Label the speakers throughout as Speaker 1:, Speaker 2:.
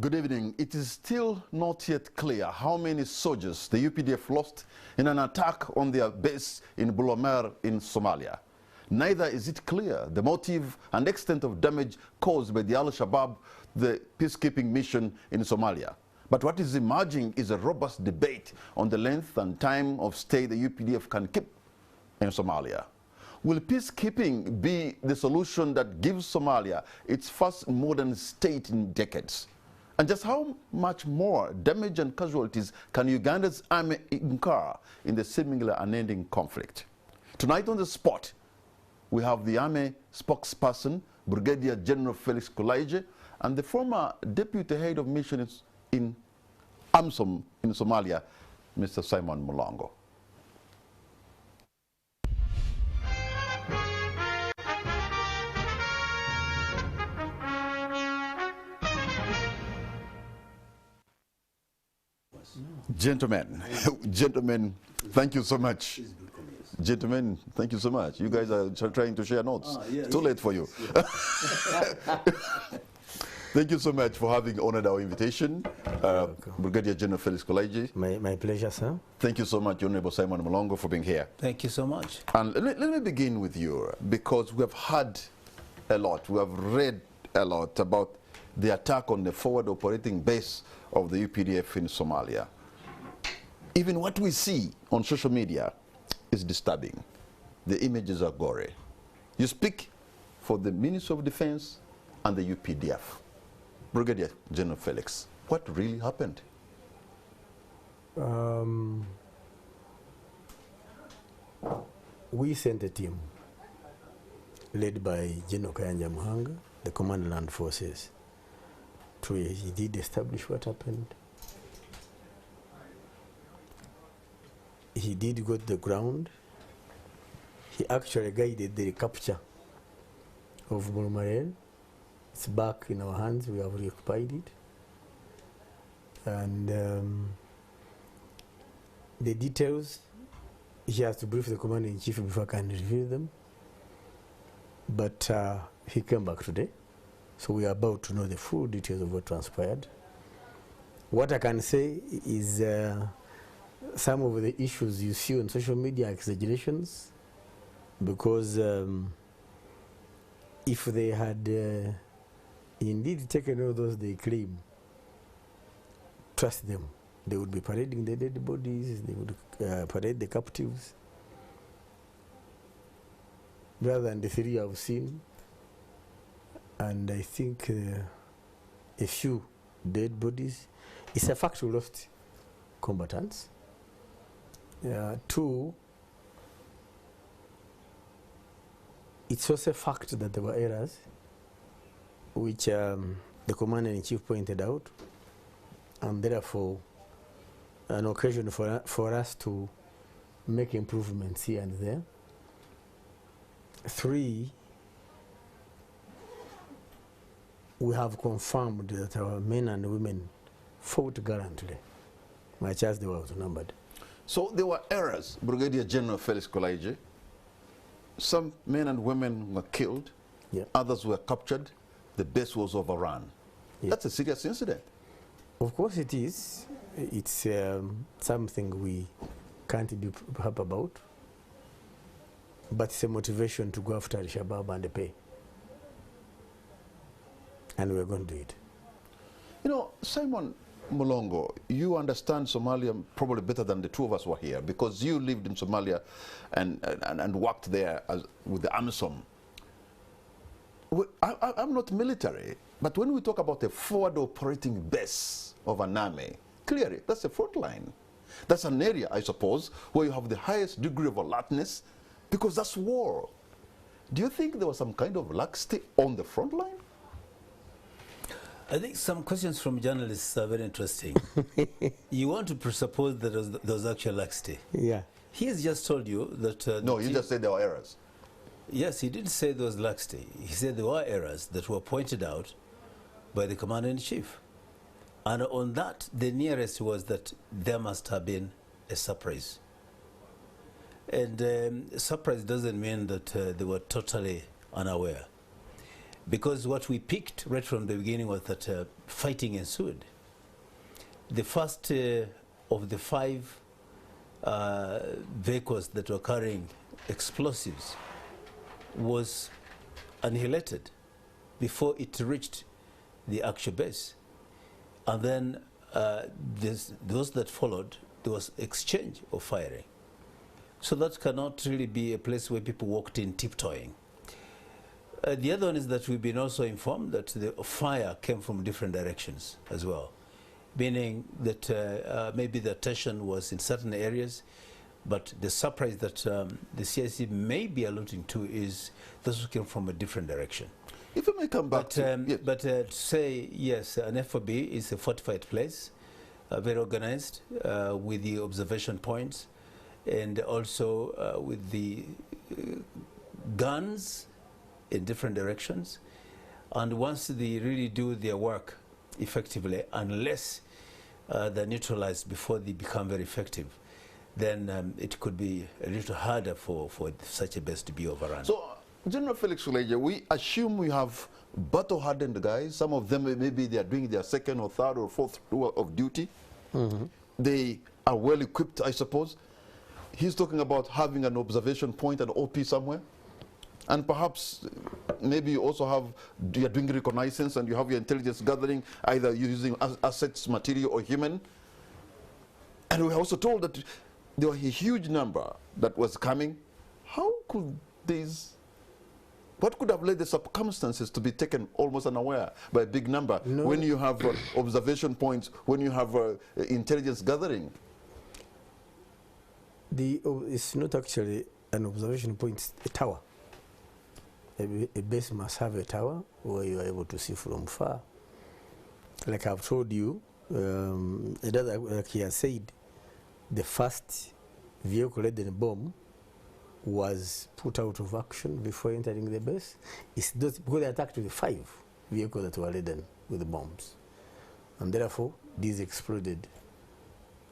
Speaker 1: Good evening. It is still not yet clear how many soldiers the UPDF lost in an attack on their base in Buulo Marer in Somalia. Neither is it clear the motive and extent of damage caused by the Shabab, the peacekeeping mission in Somalia. But what is emerging is a robust debate on the length and time of stay the UPDF can keep in Somalia. Will peacekeeping be the solution that gives Somalia its first modern state in decades? And just how much more damage and casualties can Uganda's army incur in the seemingly unending conflict? Tonight on the spot, we have the army spokesperson, Brigadier General Felix Kulayigye, and the former Deputy Head of Missions in AMISOM in Somalia, Mr. Simon Mulongo. Gentlemen, thank you so much. Gentlemen, thank you so much. You guys are trying to share notes. It's too late for you. Thank you so much for having honored our invitation. Brigadier General Felix Kulayigye.
Speaker 2: My pleasure, sir.
Speaker 1: Thank you so much, Honorable Simon Mulongo, for being here.
Speaker 3: Thank you so much.
Speaker 1: And let me begin with you, because we have heard a lot, we have read a lot about the attack on the forward operating base of the UPDF in Somalia. Even what we see on social media is disturbing. The images are gory. You speak for the Ministry of Defense and the UPDF. Brigadier General Felix, what really happened?
Speaker 2: We sent a team led by General Kayanja Muhanga, the Command Land Forces. He did establish what happened. He did go to the ground. He actually guided the recapture of Buulo Marer. It's back in our hands. We have reoccupied it. And the details, he has to brief the Commander-in-Chief before I can reveal them. But he came back today. So we are about to know the full details of what transpired. What I can say is some of the issues you see on social media are exaggerations, because if they had indeed taken all those they claim, trust them, they would be parading the dead bodies, they would parade the captives, rather than the three I've seen. And I think a few dead bodies. It's a fact we lost combatants. Two, it's also a fact that there were errors, which the Commander-in-Chief pointed out, and therefore an occasion for us to make improvements here and there. Three, we have confirmed that our men and women fought gallantly, much as they were outnumbered.
Speaker 1: So there were errors, Brigadier General Felix Kulayigye. Some men and women were killed, others were captured, the base was overrun. That's a serious incident.
Speaker 2: Of course it is. It's something we can't be happy about, but it's a motivation to go after Shabab and pay. And we're going to do it.
Speaker 1: You know, Simon Mulongo, you understand Somalia probably better than the two of us were here, because you lived in Somalia and worked there with the AMISOM. I'm not military, but when we talk about a forward operating base of an army, clearly that's a front line. That's an area, I suppose, where you have the highest degree of alertness, because that's war. Do you think there was some kind of laxity on the front line?
Speaker 3: I think some questions from journalists are very interesting. You want to presuppose that there was actual laxity.
Speaker 2: Yeah.
Speaker 3: He has just told you that...
Speaker 1: no, you just said there were errors.
Speaker 3: Yes, he didn't say there was laxity. He said there were errors that were pointed out by the Commander-in-Chief. And on that, the nearest was that there must have been a surprise. And surprise doesn't mean that they were totally unaware. Because what we picked right from the beginning was that fighting ensued. The first of the 5 vehicles that were carrying explosives was annihilated before it reached the actual base. And then those that followed, there was exchange of firing. So that cannot really be a place where people walked in tiptoeing. The other one is that we've been also informed that the fire came from different directions as well, meaning that maybe the tension was in certain areas, but the surprise that the CIC may be alluding to is those who came from a different direction.
Speaker 1: If I may come back
Speaker 3: to say, yes, an FOB is a fortified place, very organized, with the observation points, and also with the guns in different directions. And once they really do their work effectively, unless they're neutralized before they become very effective, then it could be a little harder for such a base to be overrun.
Speaker 1: So, General Felix Kulayigye, we assume we have battle-hardened guys. Some of them, maybe they are doing their 2nd or 3rd or 4th tour of duty. Mm-hmm. They are well equipped, I suppose. He's talking about having an observation point, an OP somewhere. And perhaps maybe you also have, you're doing reconnaissance and you have your intelligence gathering, either using assets, material, or human. And we're also told that there was a huge number that was coming. How could these, what could have led the circumstances to be taken almost unaware by a big number when you have observation points, when you have intelligence gathering?
Speaker 2: It's not actually an observation point, it's a tower. A base must have a tower where you are able to see from far. Like I've told you, like he has said, the first vehicle-laden bomb was put out of action before entering the base. It's those, because they attacked the 5 vehicles that were laden with the bombs. And therefore, these exploded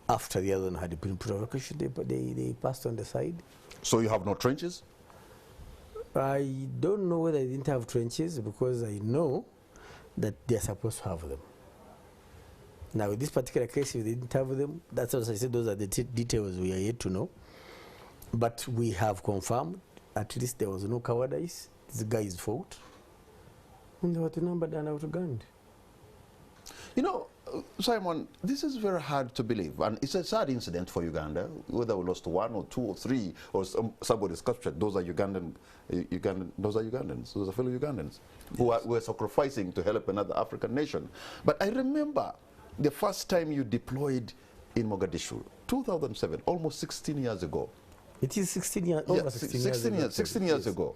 Speaker 2: after the other one had been put out of action. They passed on the side.
Speaker 1: So you have no trenches?
Speaker 2: I don't know whether they didn't have trenches, because I know that they're supposed to have them. Now, in this particular case, if they didn't have them, that's what I said, those are the details we are yet to know. But we have confirmed, at least there was no cowardice. This guy's fault. And they were numbered and outgunned.
Speaker 1: You know, Simon, this is very hard to believe, and it's a sad incident for Uganda. Whether we lost 1 or 2 or 3, or somebody's captured, those are Ugandans. Those are fellow Ugandans who were sacrificing to help another African nation. But I remember the first time you deployed in Mogadishu, 2007, almost 16 years ago.
Speaker 2: It is 16 years, over
Speaker 1: 16 years ago.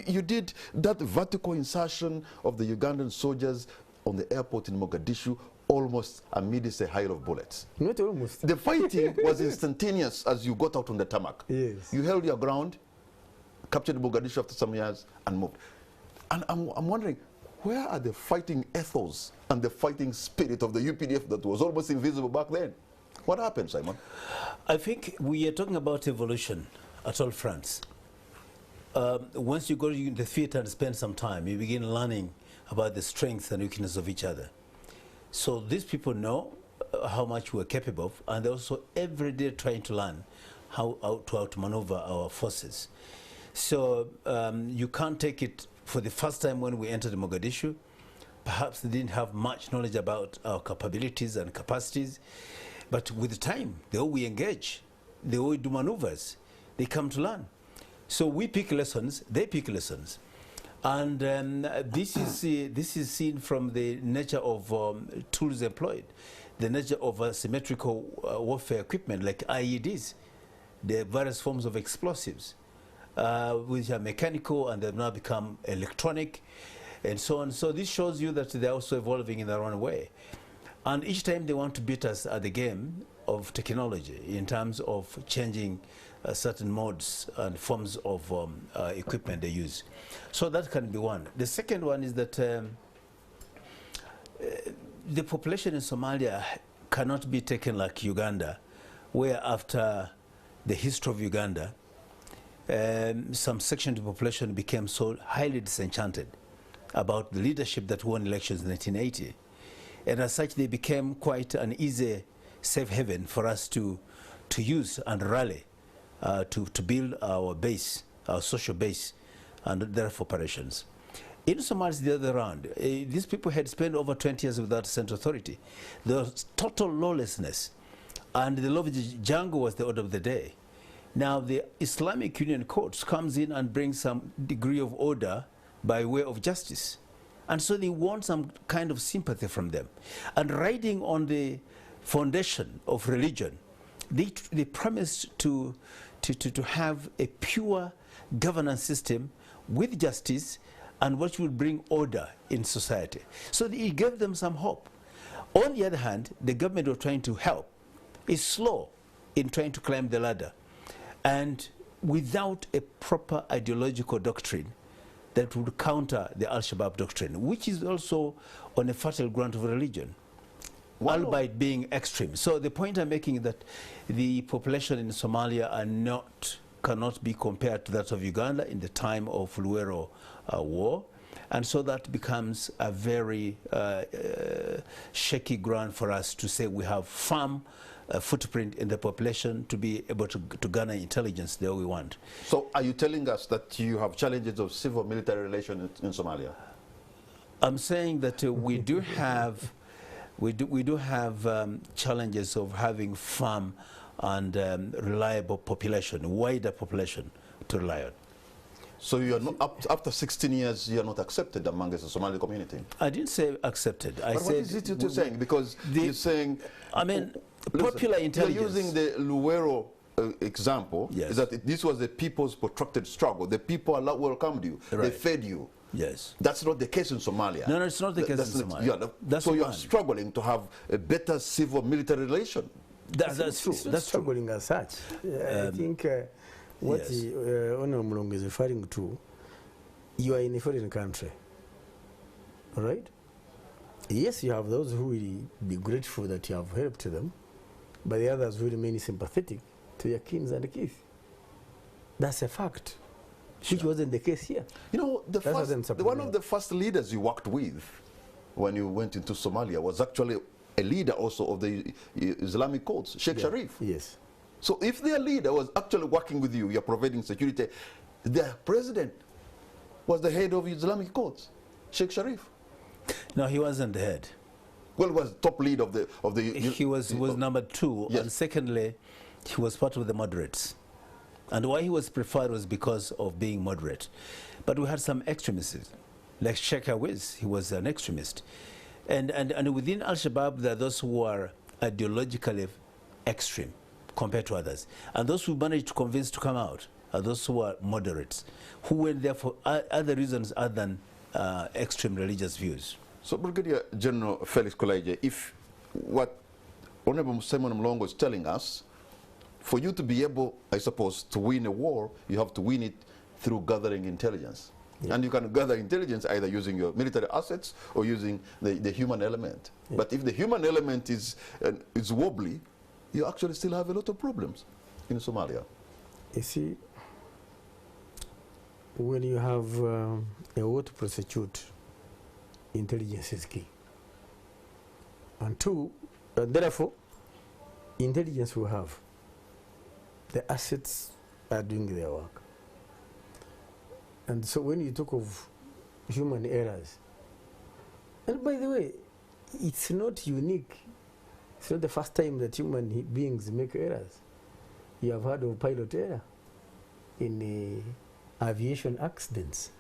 Speaker 1: You did that vertical insertion of the Ugandan soldiers on the airport in Mogadishu, almost amidst a hail of bullets.
Speaker 2: Not almost.
Speaker 1: The fighting was instantaneous as you got out on the tarmac.
Speaker 2: Yes.
Speaker 1: You held your ground, captured Mogadishu after some years, and moved. And I'm wondering, where are the fighting ethos and the fighting spirit of the UPDF that was almost invisible back then? What happened, Simon?
Speaker 3: I think we are talking about evolution at all fronts. Once you go to the theater and spend some time, you begin learning about the strengths and weaknesses of each other. So these people know how much we're capable of, and they're also every day trying to learn how to outmaneuver our forces. So you can't take it for the first time when we entered Mogadishu. Perhaps they didn't have much knowledge about our capabilities and capacities, but with time, the way we engage, the way we do maneuvers, they come to learn. So we pick lessons, they pick lessons. And this is seen from the nature of tools employed, the nature of symmetrical warfare equipment like IEDs, the various forms of explosives, which are mechanical and they've now become electronic, and so on. So this shows you that they're also evolving in their own way. And each time they want to beat us at the game of technology in terms of changing certain modes and forms of equipment they use. So that can be one. The second one is that the population in Somalia cannot be taken like Uganda, where after the history of Uganda, some section of the population became so highly disenchanted about the leadership that won elections in 1980. And as such, they became quite an easy safe haven for us to use and rally to build our base, our social base, and therefore operations. In Somalia, it's the other round. These people had spent over 20 years without central authority. There was total lawlessness, and the law of the jungle was the order of the day. Now, the Islamic Union Courts comes in and brings some degree of order by way of justice. And so they want some kind of sympathy from them. And riding on the foundation of religion, they promised to have a pure governance system with justice and what will bring order in society. So it gave them some hope. On the other hand, the government was trying to help is slow in trying to climb the ladder, and without a proper ideological doctrine that would counter the Al-Shabab doctrine, which is also on a fertile ground of religion, albeit being extreme. So the point I'm making is that the population in Somalia cannot be compared to that of Uganda in the time of Luero war, and so that becomes a very shaky ground for us to say we have firm footprint in the population to be able to garner intelligence the way we want.
Speaker 1: So are you telling us that you have challenges of civil-military relations in Somalia?
Speaker 3: I'm saying that we do have challenges of having firm and reliable population, wider population to rely on.
Speaker 1: So you are not, after 16 years, you are not accepted amongst the Somali community? I
Speaker 3: didn't say accepted. I said,
Speaker 1: what is it you're saying? Because you're saying...
Speaker 3: I mean, popular intelligence...
Speaker 1: You're using the Luero example,
Speaker 3: yes.
Speaker 1: Is that this was the people's protracted struggle. The people welcomed you. Right. They fed you.
Speaker 3: Yes.
Speaker 1: That's not the case in Somalia.
Speaker 3: No, it's not the case in Somalia.
Speaker 1: So you're struggling to have a better civil-military relation.
Speaker 3: That's true.
Speaker 2: That's struggling as such. I think what Honorable Mulongo is referring to, you are in a foreign country, all right? Yes, you have those who will be grateful that you have helped them, but the others will remain sympathetic to your kins and kith. That's a fact, which wasn't the case here.
Speaker 1: You know, one of the first leaders you worked with when you went into Somalia was actually a leader also of the Islamic courts, Sheikh Sharif.
Speaker 2: Yes.
Speaker 1: So if their leader was actually working with you, you're providing security, their president was the head of Islamic courts, Sheikh Sharif.
Speaker 3: No, he wasn't the head.
Speaker 1: Well, he was top lead of the
Speaker 3: he was number 2, yes. And secondly, he was part of the moderates. And why he was preferred was because of being moderate. But we had some extremists, like Sheikh Awiz, he was an extremist. And within Al-Shabaab, there are those who are ideologically extreme compared to others. And those who managed to convince to come out are those who are moderates, who went there for other reasons other than extreme religious views.
Speaker 1: So, Brigadier General Felix Kulayigye, if what Honorable Simon Mulongo is telling us, for you to be able, I suppose, to win a war, you have to win it through gathering intelligence. Yeah. And you can gather intelligence either using your military assets or using the human element. Yeah. But if the human element is wobbly, you actually still have a lot of problems in Somalia.
Speaker 2: You see, when you have a war to prosecute, intelligence is key. And 2, therefore, intelligence will have. The assets are doing their work. And so when you talk of human errors, and by the way, it's not unique. It's not the first time that human beings make errors. You have heard of pilot error in aviation accidents.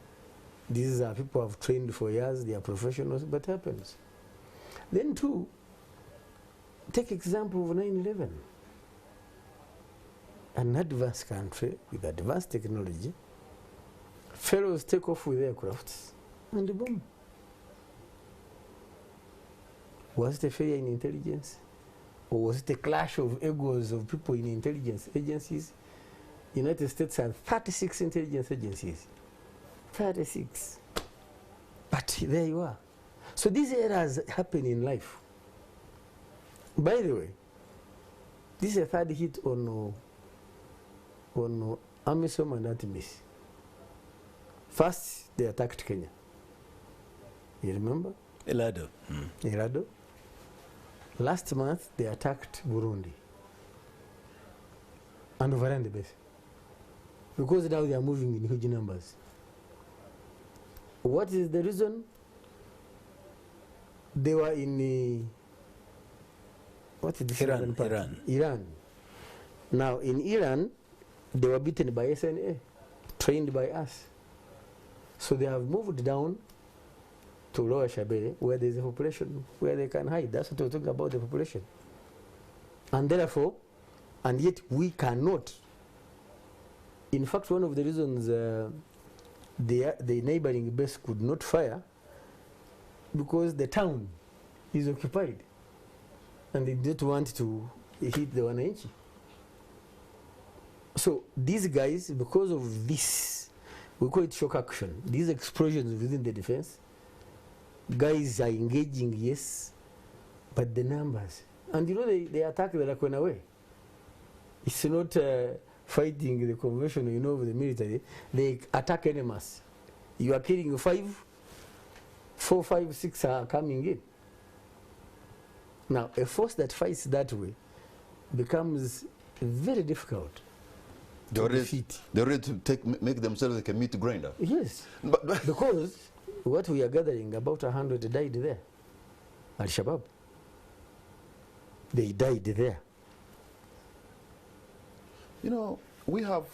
Speaker 2: These are people who have trained for years, they are professionals, but happens. Then 2, take example of 9/11. An advanced country with advanced technology, fellows take off with aircrafts and boom. Was it a failure in intelligence? Or was it a clash of egos of people in intelligence agencies? United States has 36 intelligence agencies. 36. But there you are. So these errors happen in life. By the way, this is a 3rd hit on AMISOM and ATMIS. First, they attacked Kenya. You remember?
Speaker 3: Elado.
Speaker 2: Irado. Last month, they attacked Burundi and overran the base. Because now they are moving in huge numbers. What is the reason? They were in what is this
Speaker 3: Iran.
Speaker 2: Iran. Now in Iran, they were beaten by SNA, trained by us. So they have moved down to Lower Shabelle, where there is a population, where they can hide. That's what we're talking about, the population. And therefore, and yet we cannot. In fact, one of the reasons the neighboring base could not fire, because the town is occupied and they don't want to hit the Wananchi. So these guys, because of this, we call it shock action, these explosions within the defense, guys are engaging, yes, but the numbers. And you know, they attack the Lakwana way. It's not fighting the conventional, you know, with the military. They attack enemies. You are killing 5, 4, 5, 6 are coming in. Now, a force that fights that way becomes very difficult to defeat.
Speaker 1: They're ready to make themselves like a meat grinder.
Speaker 2: Yes, because what we are gathering, about 100 died there. Al-Shabab. They died there.
Speaker 1: You know, we have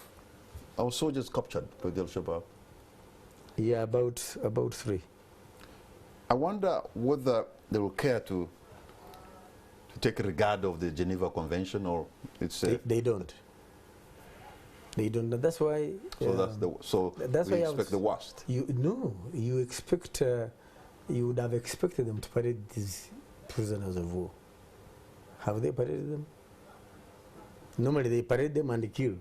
Speaker 1: our soldiers captured by the Al-Shabab.
Speaker 2: Yeah, about 3.
Speaker 1: I wonder whether they will care to take regard of the Geneva Convention, or it's
Speaker 2: they don't. They don't. That's why.
Speaker 1: So that's we expect the worst.
Speaker 2: You expect. You would have expected them to parade these prisoners of war. Have they paraded them? Normally they parade them and kill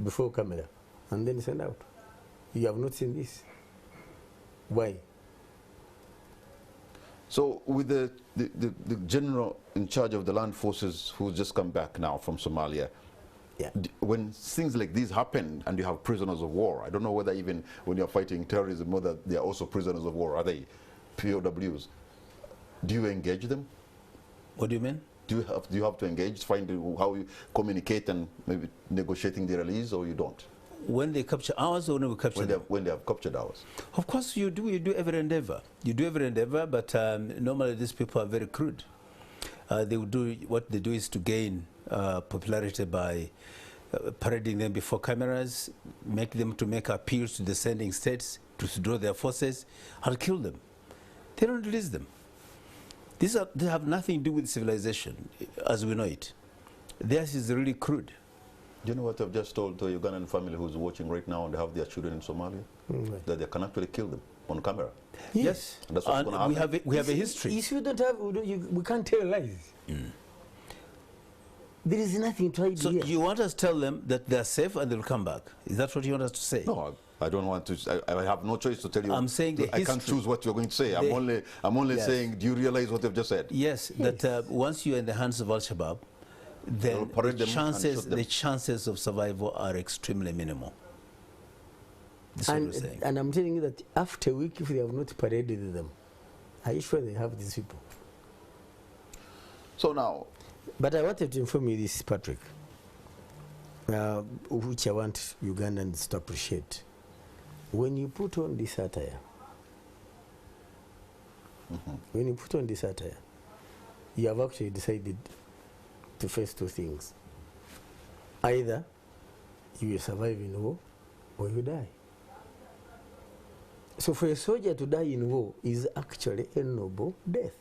Speaker 2: before camera, and then send out. You have not seen this. Why?
Speaker 1: So with the general in charge of the land forces who's just come back now from Somalia,
Speaker 2: yeah.
Speaker 1: When things like these happen and you have prisoners of war, I don't know whether even when you're fighting terrorism, whether they are also prisoners of war, are they POWs? Do you engage them?
Speaker 3: What do you mean?
Speaker 1: Do you have to engage, find how you communicate and maybe negotiating the release, or you don't?
Speaker 3: When they capture ours, or when we capture them?
Speaker 1: When they have captured ours.
Speaker 3: Of course you do every endeavor. You do every endeavor, but normally these people are very crude. They will do, what they do is to gain popularity by parading them before cameras, make them to make appeals to the sending states to withdraw their forces and kill them. They don't release them. They have nothing to do with civilization as we know it. Theirs is really crude.
Speaker 1: Do you know what I've just told to a Ugandan family who's watching right now and they have their children in Somalia? That they can actually kill them on camera.
Speaker 2: Yes.
Speaker 1: And that's what's going to happen.
Speaker 3: We have a history.
Speaker 2: If you don't have, we can't tell lies. There is nothing to hide
Speaker 3: So
Speaker 2: here.
Speaker 3: you want us to tell them that they're safe and they'll come back? Is that what you want us to say?
Speaker 1: No, I don't want to. I have no choice to tell you.
Speaker 3: I'm saying the
Speaker 1: I can't
Speaker 3: history.
Speaker 1: choose what you're going to say. I'm only
Speaker 3: Yes.
Speaker 1: saying, do you realize what I've just said?
Speaker 3: Yes, that once you're in the hands of Al-Shabaab, then the chances of survival are extremely minimal. That's what we're saying.
Speaker 2: And I'm telling you that after a week, if they have not paraded them, are you sure they have these people?
Speaker 1: So now,
Speaker 2: but I wanted to inform you this, Patrick, which I want Ugandans to appreciate. When you put on this attire, you have actually decided to face 2 things. Either you will survive in war or you die. So for a soldier to die in war is actually a noble death.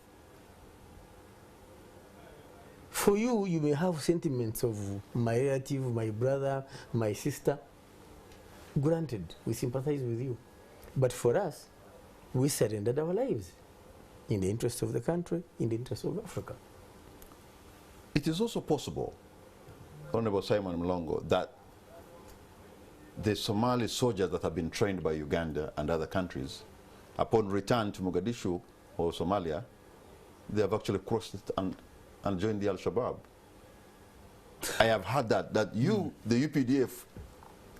Speaker 2: For you, you may have sentiments of my relative, my brother, my sister. Granted, we sympathize with you. But for us, we surrendered our lives in the interest of the country, in the interest of Africa.
Speaker 1: it is also possible, Honorable Simon Mulongo, that the Somali soldiers that have been trained by Uganda and other countries, upon return to Mogadishu or Somalia, they have actually crossed it and joined the Al-Shabab. I have heard that you, the UPDF,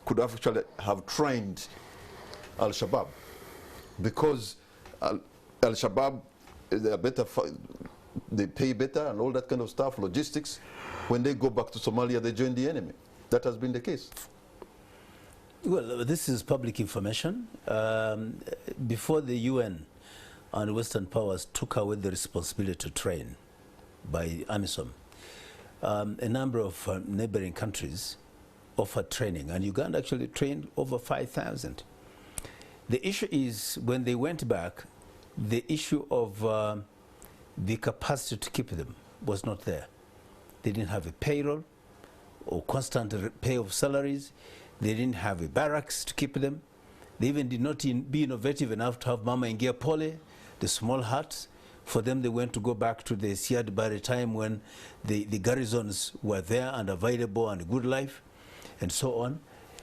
Speaker 1: could actually have trained Al-Shabab because Al-Shabab, they are better, they pay better and all that kind of stuff, logistics. When they go back to Somalia, they join the enemy. That has been the case.
Speaker 3: Well, this is public information. Before the UN and Western powers took away the responsibility to train by AMISOM, a number of neighboring countries offered training, and Uganda actually trained over 5,000. The issue is, when they went back, the issue of the capacity to keep them was not there. They didn't have a payroll or constant pay of salaries. They didn't have a barracks to keep them. They even did not be innovative enough to have Mama Ingia Pole, the small huts. For them, they went to go back to the Siad by the time when the garrisons were there and available and a good life, and so on.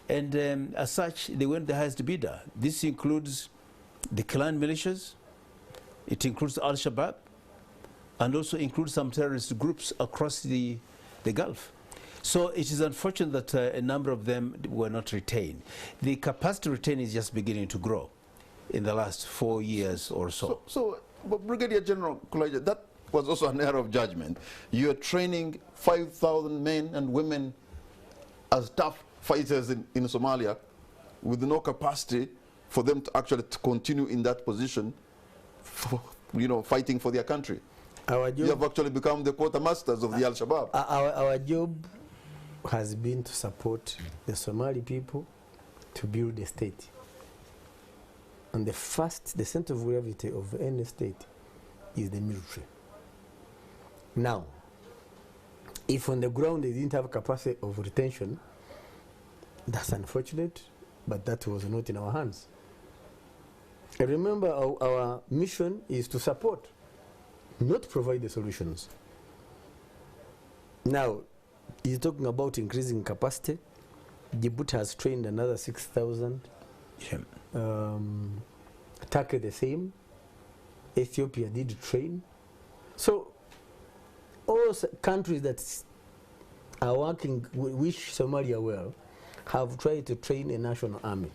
Speaker 3: And as such, they went the highest bidder. This includes the clan militias, it includes Al-Shabab, and also includes some terrorist groups across the Gulf. So it is unfortunate that a number of them were not retained. The capacity to retain is just beginning to grow in the last 4 years or so.
Speaker 1: But Brigadier General Kulayigye, that was also an error of judgment. You are training 5,000 men and women as tough fighters in Somalia with no capacity for them to actually continue in that position, fighting for their country. You have actually become the quartermasters of the Al-Shabaab.
Speaker 2: Our job has been to support the Somali people to build a state. And the center of gravity of any state is the military. Now, if on the ground they didn't have capacity of retention, that's unfortunate, but that was not in our hands. And remember, our mission is to support, not provide the solutions. Now, he's talking about increasing capacity. Djibouti has trained another 6,000. Yeah. Turkey the same. Ethiopia did train. So all countries that are working, wish Somalia well, have tried to train a national army.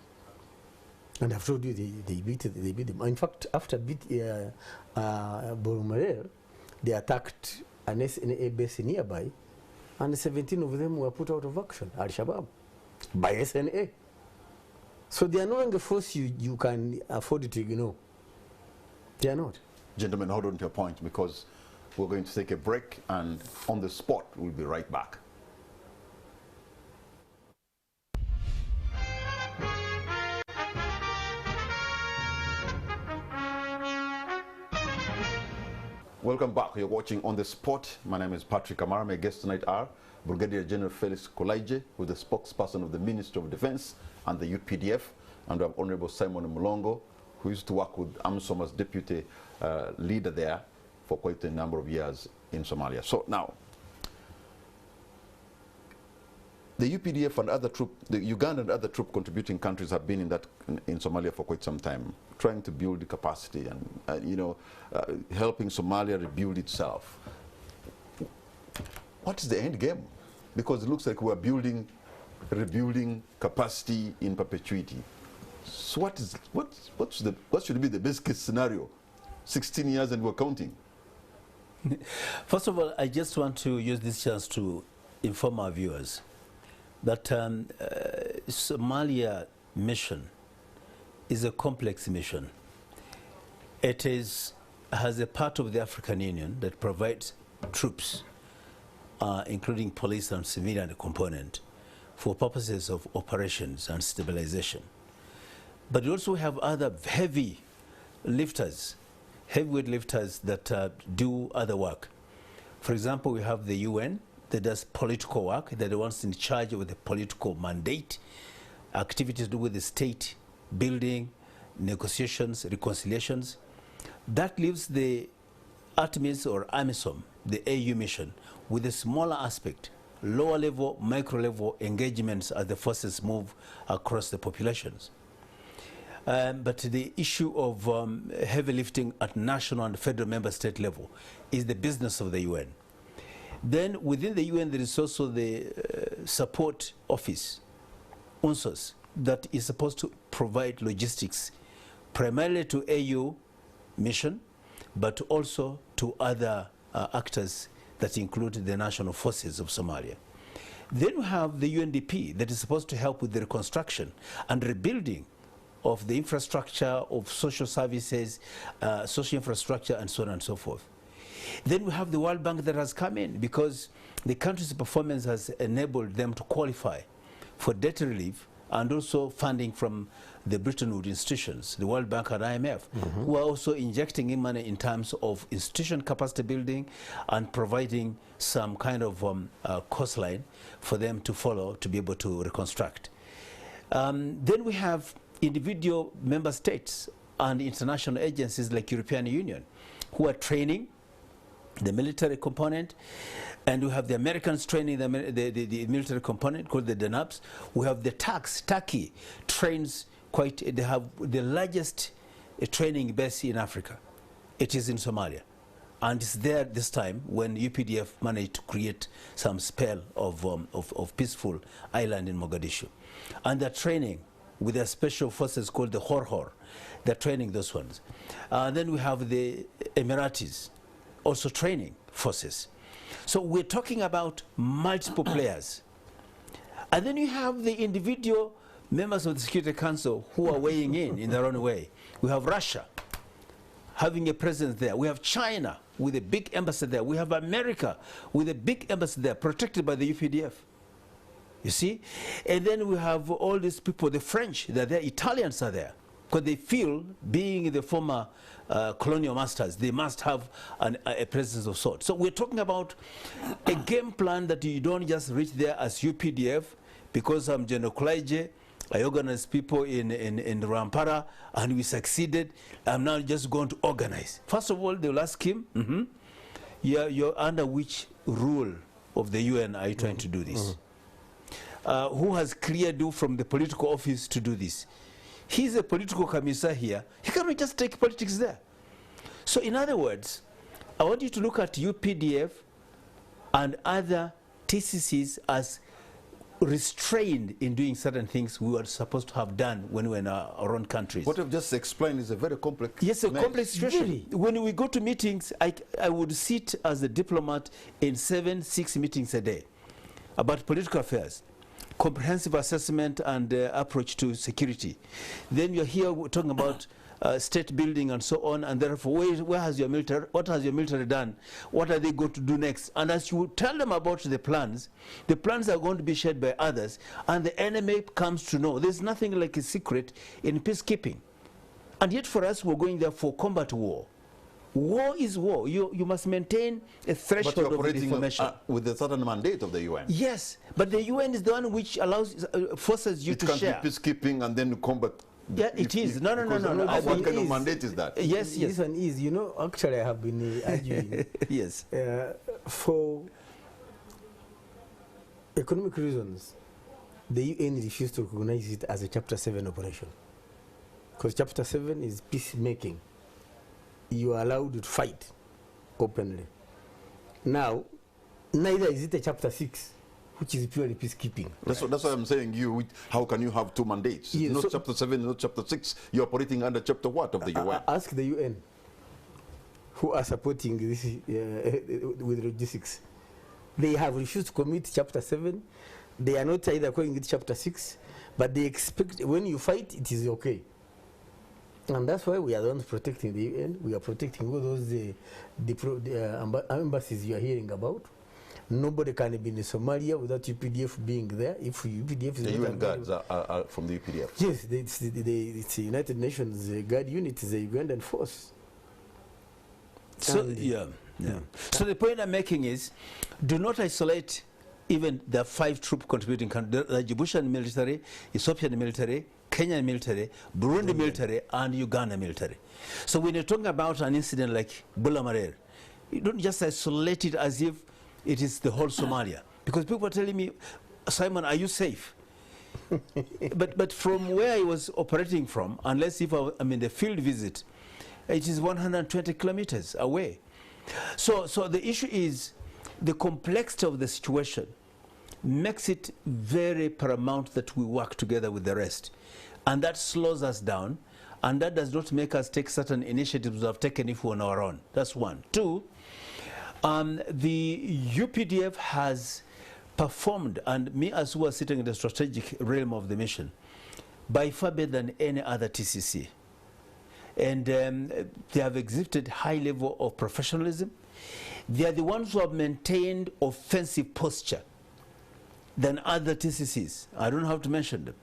Speaker 2: And I've told you they beat them. In fact, after Buulo Marer, they attacked an SNA base nearby, and 17 of them were put out of action, Al-Shabab, by SNA. So they are no longer force you can afford to ignore. They are not.
Speaker 1: Gentlemen, hold on to your point, because we're going to take a break, and on the spot, we'll be right back. Welcome back. You're watching On the Spot. My name is Patrick Amara. My guests tonight are Brigadier General Felix Kulayigye, who is the spokesperson of the Ministry of Defense and the UPDF, and we have Honorable Simon Mulongo, who used to work with AMISOM as deputy leader there for quite a number of years in Somalia. So now, the UPDF and other the Uganda and other troop contributing countries have been in Somalia for quite some time, trying to build the capacity and helping Somalia rebuild itself. What is the end game? Because it looks like we're rebuilding capacity in perpetuity. So what should be the best case scenario? 16 years and we're counting.
Speaker 3: First of all, I just want to use this chance to inform our viewers that Somalia mission is a complex mission. It has a part of the African Union that provides troops, including police and civilian component, for purposes of operations and stabilization. But we also have other heavyweight lifters that do other work. For example, we have the UN that does political work, that the ones in charge of the political mandate, activities to do with the state building, negotiations, reconciliations. That leaves the ATMIS or AMISOM, the AU mission, with a smaller aspect, lower level, micro level engagements as the forces move across the populations. But the issue of heavy lifting at national and federal member state level is the business of the UN. Then within the UN there is also the support office, UNSOS, that is supposed to provide logistics primarily to AU mission, but also to other actors that include the national forces of Somalia. Then we have the UNDP that is supposed to help with the reconstruction and rebuilding of the infrastructure of social services, social infrastructure, and so on and so forth. Then we have the World Bank that has come in because the country's performance has enabled them to qualify for debt relief and also funding from the Bretton Woods institutions, the World Bank and IMF, who are also injecting in money in terms of institution capacity building and providing some kind of coastline for them to follow to be able to reconstruct. Then we have individual member states and international agencies like European Union who are training the military component, and we have the Americans training the military component called the DNAPs. We have the Turkey trains they have the largest training base in Africa. It is in Somalia. And it's there this time when UPDF managed to create some spell of peaceful island in Mogadishu. And they're training with their special forces called the Horhor. They're training those ones. Then we have the Emiratis also training forces. So we're talking about multiple players. And then you have the individual members of the Security Council who are weighing in their own way. We have Russia having a presence there. We have China with a big embassy there. We have America with a big embassy there, protected by the UPDF. You see? And then we have all these people, the French, they're there, Italians are there, because they feel, being the former colonial masters, they must have a presence of sorts. So we're talking about a game plan that you don't just reach there as UPDF, because I'm General Kulayigye, I organized people in Rampara, and we succeeded. I'm now just going to organize. First of all, they will ask him, you're under which rule of the UN are you trying to do this? Who has cleared you from the political office to do this? He's a political commissar here. He cannot just take politics there. So in other words, I want you to look at UPDF and other TCCs as restrained in doing certain things we were supposed to have done when we were in our own countries.
Speaker 1: What I've just explained is a very complex
Speaker 3: Yes, a complex situation.
Speaker 2: Really?
Speaker 3: When we go to meetings, I would sit as a diplomat in 7-6 meetings a day about political affairs, comprehensive assessment and approach to security. Then you're here talking about state building and so on, and therefore where has your military, what has your military done, what are they going to do next? And as you tell them about the plans are going to be shared by others, and the enemy comes to know. There's nothing like a secret in peacekeeping. And yet for us, we're going there for combat war. War is war. You must maintain a threshold of information.
Speaker 1: With a certain mandate of the UN.
Speaker 3: Yes, but the UN is the one which allows, forces you to share.
Speaker 1: It can't be peacekeeping and then combat.
Speaker 3: Yeah, it is. No.
Speaker 1: What kind of mandate is that?
Speaker 3: Yes.
Speaker 2: This one is, actually I have been arguing.
Speaker 3: Yes.
Speaker 2: For economic reasons, the UN refused to recognize it as a Chapter 7 operation. Because Chapter 7 is peacemaking. You are allowed to fight openly. Now, neither is it a Chapter 6, which is purely peacekeeping.
Speaker 1: That's why I'm saying how can you have two mandates?
Speaker 2: Yes,
Speaker 1: not Chapter 7, not Chapter 6. You're operating under Chapter what of the UN?
Speaker 2: Ask the UN, who are supporting this with logistics. They have refused to commit Chapter 7. They are not either calling it Chapter 6, but they expect when you fight, it is okay. And that's why we are the ones protecting the UN. We are protecting all those embassies you are hearing about. Nobody can be in Somalia without UPDF being there. If UPDF is
Speaker 1: the UN guards are from the UPDF.
Speaker 2: Yes, it's the United Nations guard unit, is the Ugandan force.
Speaker 3: So So the point I'm making is, do not isolate even the 5 troop contributing countries: the Djiboutian military, Ethiopian military, Kenyan military, Burundi military, and Uganda military. So when you're talking about an incident like Buulo Marer, you don't just isolate it as if it is the whole Somalia. Because people are telling me, Simon, are you safe? but from where I was operating from, unless if I'm in the field visit, it is 120 kilometers away. So the issue is the complexity of the situation makes it very paramount that we work together with the rest. And that slows us down And that does not make us take certain initiatives we have taken if we're on our own. That's one. Two, the UPDF has performed, and me as who are sitting in the strategic realm of the mission, by far better than any other TCC. And they have exhibited high level of professionalism. They are the ones who have maintained offensive posture than other TCCs. I don't have to mention them.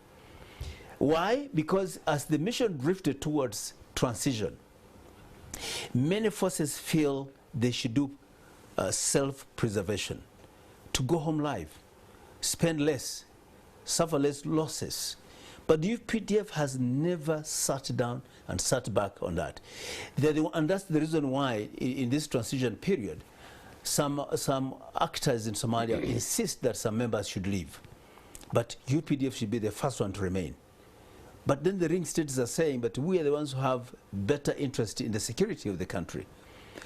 Speaker 3: Why? Because as the mission drifted towards transition, many forces feel they should do self-preservation, to go home live, spend less, suffer less losses. But the UPDF has never sat down and sat back on that. And that's the reason why in this transition period, some actors in Somalia insist that some members should leave. But UPDF should be the first one to remain. But then the ring states are saying, but we are the ones who have better interest in the security of the country.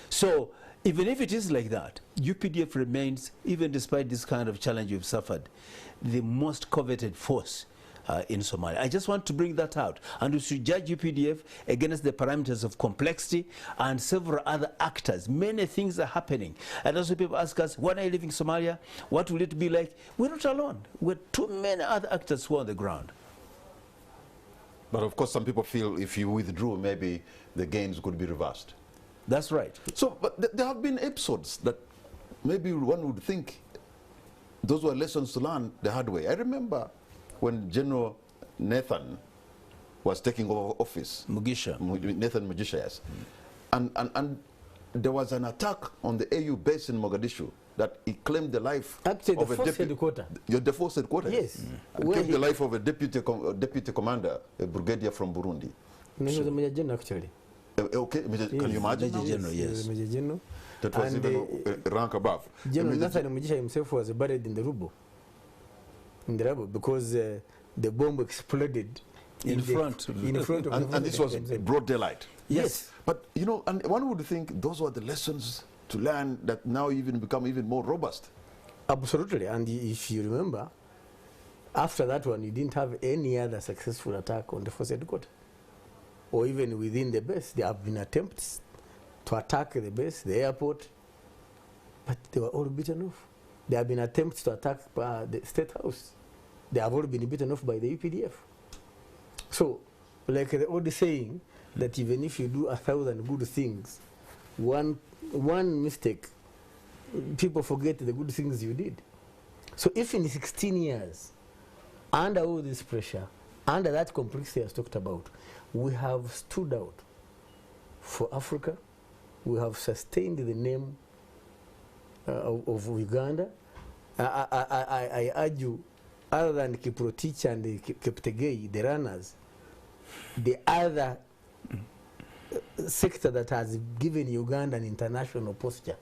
Speaker 3: So even if it is like that, UPDF remains, even despite this kind of challenge we've suffered, the most coveted force in Somalia. I just want to bring that out. And we should judge UPDF against the parameters of complexity and several other actors. Many things are happening. And also people ask us, when are you leaving Somalia? What will it be like? We're not alone. We're too many other actors who are on the ground.
Speaker 1: But of course, some people feel if you withdrew, maybe the gains could be reversed.
Speaker 3: That's right.
Speaker 1: So, but there have been episodes that maybe one would think those were lessons to learn the hard way. I remember when General Nathan was taking over office.
Speaker 3: Mugisha.
Speaker 1: Nathan Mugisha, yes. And there was an attack on the AU base in Mogadishu that he claimed the life
Speaker 2: Actually,
Speaker 1: of
Speaker 2: the force headquarters.
Speaker 1: The force headquarters.
Speaker 2: Yes.
Speaker 1: Claimed the life of a deputy commander, a brigadier from Burundi.
Speaker 2: No, he was a Major General, actually.
Speaker 1: Okay, can you imagine?
Speaker 3: Major General, yes.
Speaker 2: Major General.
Speaker 1: That was
Speaker 2: And
Speaker 1: even a rank above.
Speaker 2: General Nathan Mugisha himself was buried in the rubble. Because the bomb exploded
Speaker 3: in front of
Speaker 1: and this was broad daylight.
Speaker 2: Yes.
Speaker 1: But you know, and one would think those were the lessons to learn that now even become even more robust.
Speaker 2: Absolutely. And if you remember, after that one, you didn't have any other successful attack on the force headquarters. Or even within the base, there have been attempts to attack the base, the airport, but they were all beaten off. There have been attempts to attack the State House. They have all been beaten off by the UPDF. So, like the old saying, that even if you do 1,000 good things, one mistake, people forget the good things you did. So if in 16 years, under all this pressure, under that complexity I was talked about, we have stood out for Africa, we have sustained the name of Uganda. I argue, other than Kiprotich and Kiptegei, the runners, the other sector that has given Uganda an international posture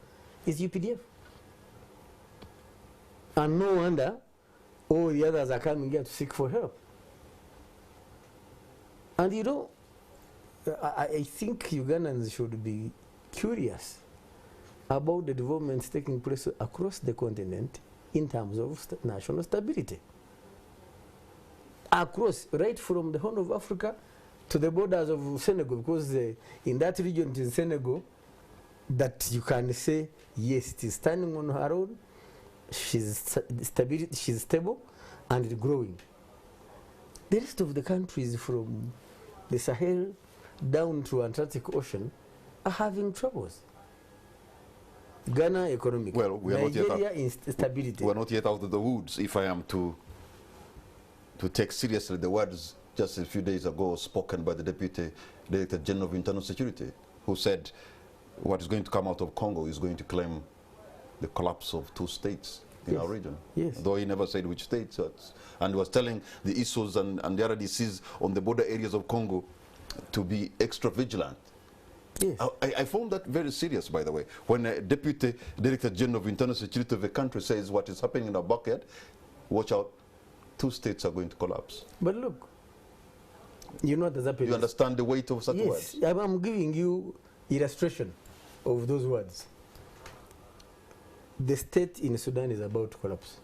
Speaker 2: is UPDF. And no wonder all the others are coming here to seek for help. And you know, I think Ugandans should be curious about the developments taking place across the continent in terms of national stability. Across, right from the Horn of Africa to the borders of Senegal, because in that region in Senegal, that you can say, yes, it is standing on her own, she's stable and growing. The rest of the countries from the Sahel down to Atlantic Ocean are having troubles. Ghana economic,
Speaker 1: well, we are
Speaker 2: Nigeria instability.
Speaker 1: We are not yet out of the woods. If I am to take seriously the words just a few days ago spoken by the Deputy Director General of Internal Security, who said what is going to come out of Congo is going to claim the collapse of 2 states in our region.
Speaker 2: Yes.
Speaker 1: Though he never said which states. And was telling the ISOs and the RDCs on the border areas of Congo to be extra vigilant.
Speaker 2: Yes.
Speaker 1: I found that very serious, by the way. When a Deputy Director General of Internal Security of a country says what is happening in our backyard, watch out, 2 states are going to collapse.
Speaker 2: But look, you know what has happened.
Speaker 1: You understand the weight of such words?
Speaker 2: Yes, I'm giving you illustration of those words. The state in Sudan is about to collapse,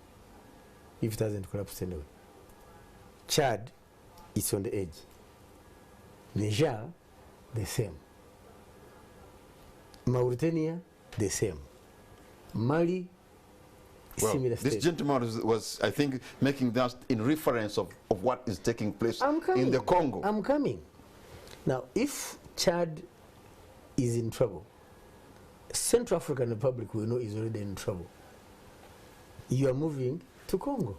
Speaker 2: if it hasn't collapsed anyway. Chad is on the edge. Niger, the same. Mauritania, the same. Mali,
Speaker 1: Well,
Speaker 2: similar
Speaker 1: this
Speaker 2: state.
Speaker 1: gentleman was, I think, making that in reference of what is taking place in the Congo.
Speaker 2: I'm coming. Now, if Chad is in trouble, Central African Republic, we know, is already in trouble. You are moving to Congo.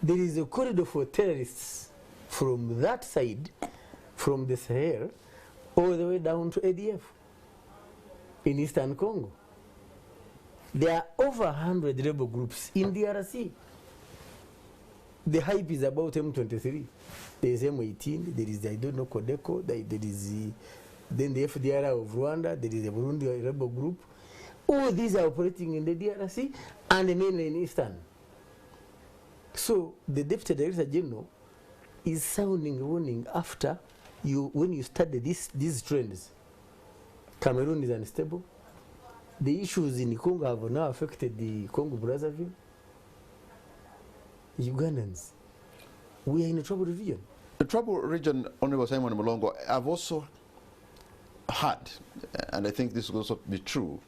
Speaker 2: There is a corridor for terrorists from that side, from the Sahel, all the way down to ADF in Eastern Congo. There are over 100 rebel groups in DRC. The hype is about M23. There is M18, there is, I don't know, Codeco, there is then the FDR of Rwanda, there is a Burundi rebel group. All these are operating in the DRC and mainly in Eastern. So the Deputy Director General is sounding a warning after you, when you study these trends. Cameroon is unstable. The issues in Congo have now affected the Congo Brazzaville. Ugandans, we are in a troubled region.
Speaker 1: The troubled region, Honorable Simon Mulongo, I've also heard, and I think this will also be true,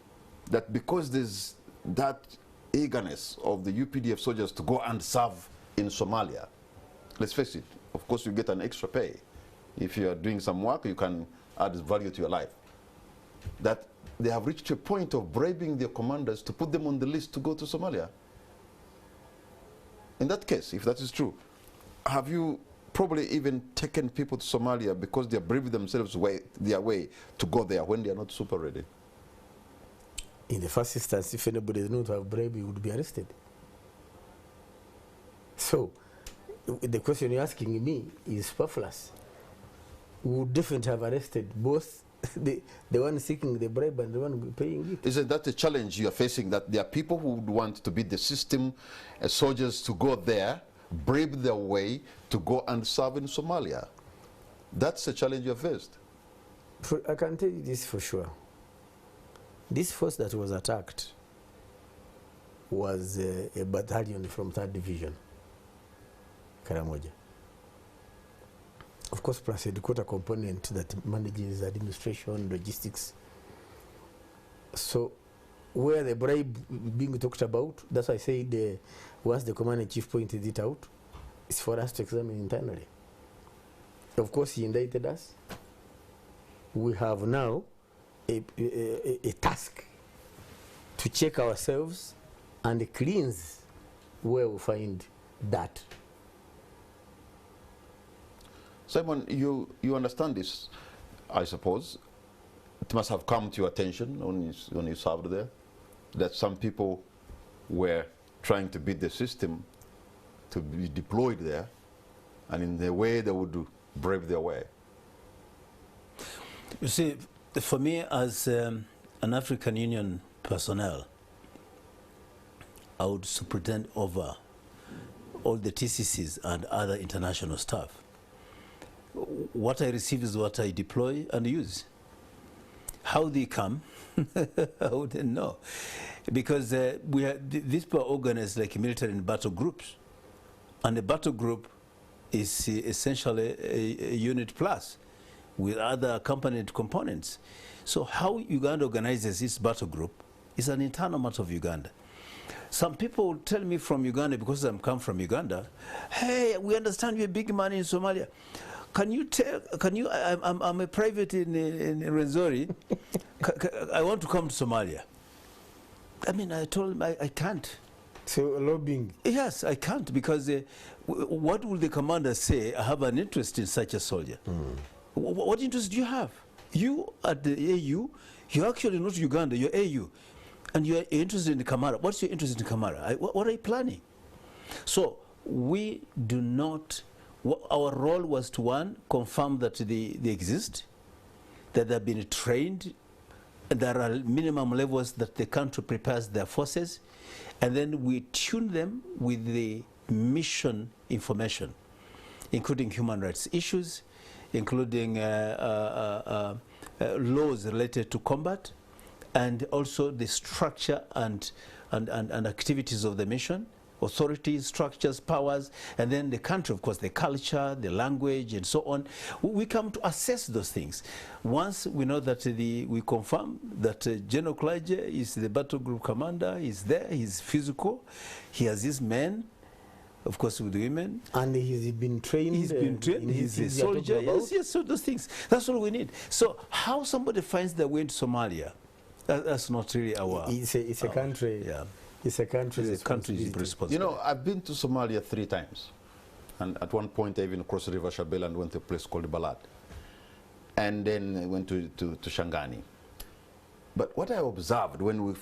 Speaker 1: that because there's that eagerness of the UPDF soldiers to go and serve in Somalia, let's face it, of course you get an extra pay. If you are doing some work, you can add value to your life. That they have reached a point of bribing their commanders to put them on the list to go to Somalia. In that case, if that is true, have you probably even taken people to Somalia because they are braving themselves their way to go there when they are not super ready?
Speaker 2: In the first instance, if anybody is known to have bribed, he would be arrested. So, the question you're asking me is superfluous. We would definitely have arrested both the one seeking the bribe and the one paying it.
Speaker 1: Isn't that a challenge you are facing, that there are people who would want to beat the system, soldiers to go there, brave their way to go and serve in Somalia? That's a challenge you have faced.
Speaker 2: I can tell you this for sure. This force that was attacked was a battalion from 3rd Division, Karamoja. Of course, plus a headquarter component that manages administration, logistics. So, where the bribe being talked about, that's why I said once the commander-in-chief pointed it out, it's for us to examine internally. Of course, he indicted us. We have now a task to check ourselves and cleanse where we find that.
Speaker 1: Simon, you understand this, I suppose. It must have come to your attention when you served there, that some people were trying to beat the system to be deployed there, and in the way they would brave their way.
Speaker 3: You see, for me as an African Union personnel, I would superintend over all the TCCs and other international staff. What I receive is what I deploy and use. How they come, I wouldn't know. Because these people are organized like military in battle groups. And a battle group is essentially a unit plus with other accompanied components. So how Uganda organizes its battle group is an internal matter of Uganda. Some people tell me from Uganda, because I'm come from Uganda, hey, we understand you're a big man in Somalia. I'm a private in Rwenzori. I want to come to Somalia. I mean, I told him I can't.
Speaker 2: So lobbying?
Speaker 3: Yes, I can't, because what will the commander say? I have an interest in such a soldier. What interest do you have? You at the AU, you're actually not Uganda, you're AU. And you're interested in Kamara. What's your interest in Kamara? What are you planning? So we do not, our role was to, one, confirm that they exist, that they've been trained, and there are minimum levels that the country prepares their forces, and then we tune them with the mission information, including human rights issues, including laws related to combat, and also the structure and activities of the mission, authorities, structures, powers, and then the country, of course, the culture, the language, and so on. We come to assess those things. Once we know that we confirm that General Kulayigye is the battle group commander, he's there, he's physical, he has his men, of course, with women.
Speaker 2: And he's been trained.
Speaker 3: He's been trained. He's a soldier. Yes, so those things. That's all we need. So how somebody finds their way into Somalia, that's not really our...
Speaker 2: It's a country.
Speaker 3: Yeah.
Speaker 2: It's a country's
Speaker 3: responsibility.
Speaker 1: You know, I've been to Somalia 3 times. And at one point, I even crossed the river Shabab and went to a place called Balad. And then I went to Shangani. But what I observed when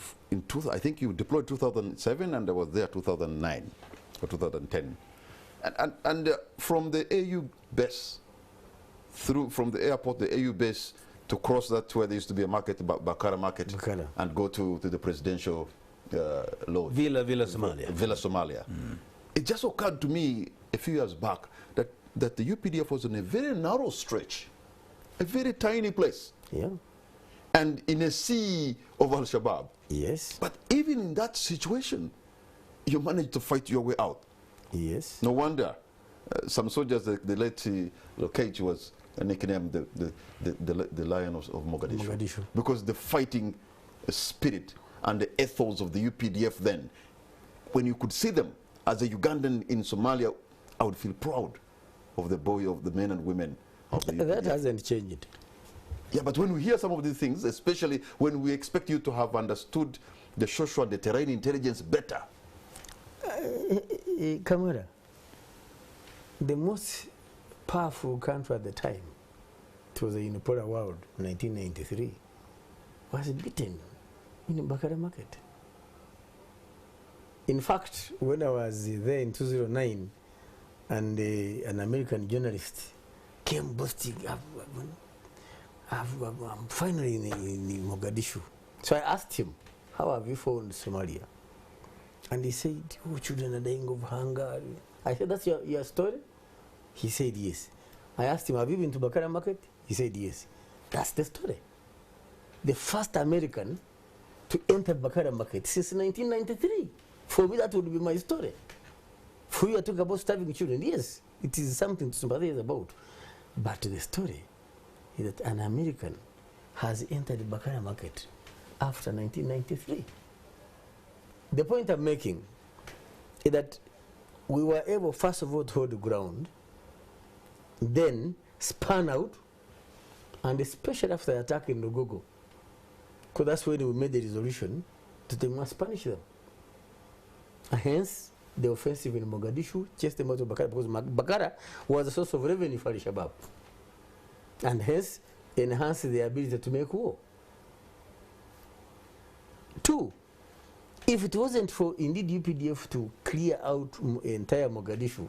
Speaker 1: I think you deployed 2007 and I was there 2009 or 2010. And from the AU base, from the airport, the AU base, to cross that where there used to be a market, Bakara Market, and go to the presidential lodge.
Speaker 3: Villa Somalia.
Speaker 1: Villa Somalia. It just occurred to me a few years back that the UPDF was in a very narrow stretch, a very tiny place.
Speaker 2: Yeah.
Speaker 1: And in a sea of Al-Shabab.
Speaker 2: Yes.
Speaker 1: But even in that situation, you managed to fight your way out.
Speaker 2: Yes.
Speaker 1: No wonder some soldiers, the late Lokage was nicknamed the Lion of Mogadishu. Because the fighting spirit and the ethos of the UPDF then, when you could see them as a Ugandan in Somalia, I would feel proud of the men and women of the UPDF.
Speaker 2: That hasn't changed.
Speaker 1: Yeah, but when we hear some of these things, especially when we expect you to have understood the social and the terrain intelligence better.
Speaker 2: Kamara, the most powerful country at the time, it was a unipolar world, 1993, was beaten in Bakara Market. In fact, when I was there in 2009, and an American journalist came boasting, I'm finally in Mogadishu. So I asked him, how have you found Somalia? And he said, oh, children are dying of hunger. I said, that's your story? He said, yes. I asked him, have you been to Bakara Market? He said, yes. That's the story. The first American to enter Bakara Market since 1993. For me, that would be my story. For you to talk about starving children, yes, it is something to sympathize about. But the story is that an American has entered the Bakara Market after 1993. The point I'm making is that we were able, first of all, to hold the ground, then span out, and especially after the attack in Mulongo, because that's when we made the resolution that they must punish them. And hence, the offensive in Mogadishu chased them out of Bakara, because Bakara was a source of revenue for the Shabab. And hence, enhanced the ability to make war. 2, if it wasn't for indeed UPDF to clear out entire Mogadishu,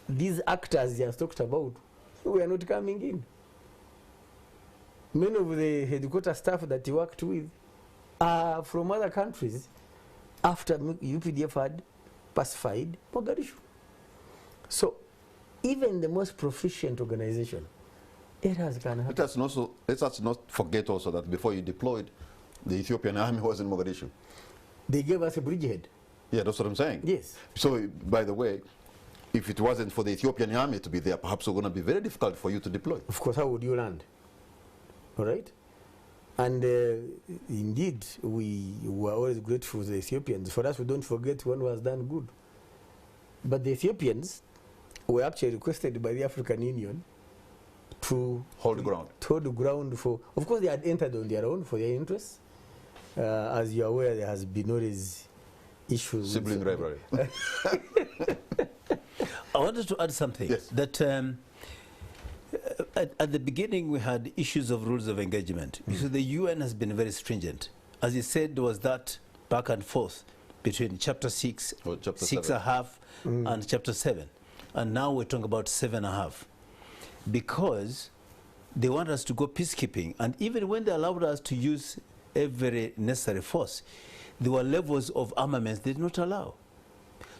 Speaker 2: these actors he has talked about, we are not coming in. Many of the headquarters staff that he worked with are from other countries after UPDF had pacified Mogadishu. So even the most proficient organization, errors can happen.
Speaker 1: Let us not forget also that before you deployed, the Ethiopian army was in Mogadishu.
Speaker 2: They gave us a bridgehead.
Speaker 1: Yeah, that's what I'm saying.
Speaker 2: Yes.
Speaker 1: So, by the way, if it wasn't for the Ethiopian army to be there, perhaps it's going to be very difficult for you to deploy.
Speaker 2: Of course, how would you land? All right? And indeed, we were always grateful to the Ethiopians. For us, we don't forget one was done good. But the Ethiopians were actually requested by the African Union to
Speaker 1: hold the ground.
Speaker 2: To hold the ground for, of course, they had entered on their own for their interests. As you're aware, there has been all these issues.
Speaker 1: Sibling rivalry.
Speaker 3: I wanted to add something.
Speaker 1: Yes.
Speaker 3: That at the beginning we had issues of rules of engagement. So the UN has been very stringent. As you said, there was that back and forth between chapter 6,
Speaker 1: or chapter
Speaker 3: 6.5, and chapter 7. And now we're talking about 7.5. Because they want us to go peacekeeping. And even when they allowed us to use every necessary force, there were levels of armaments they did not allow.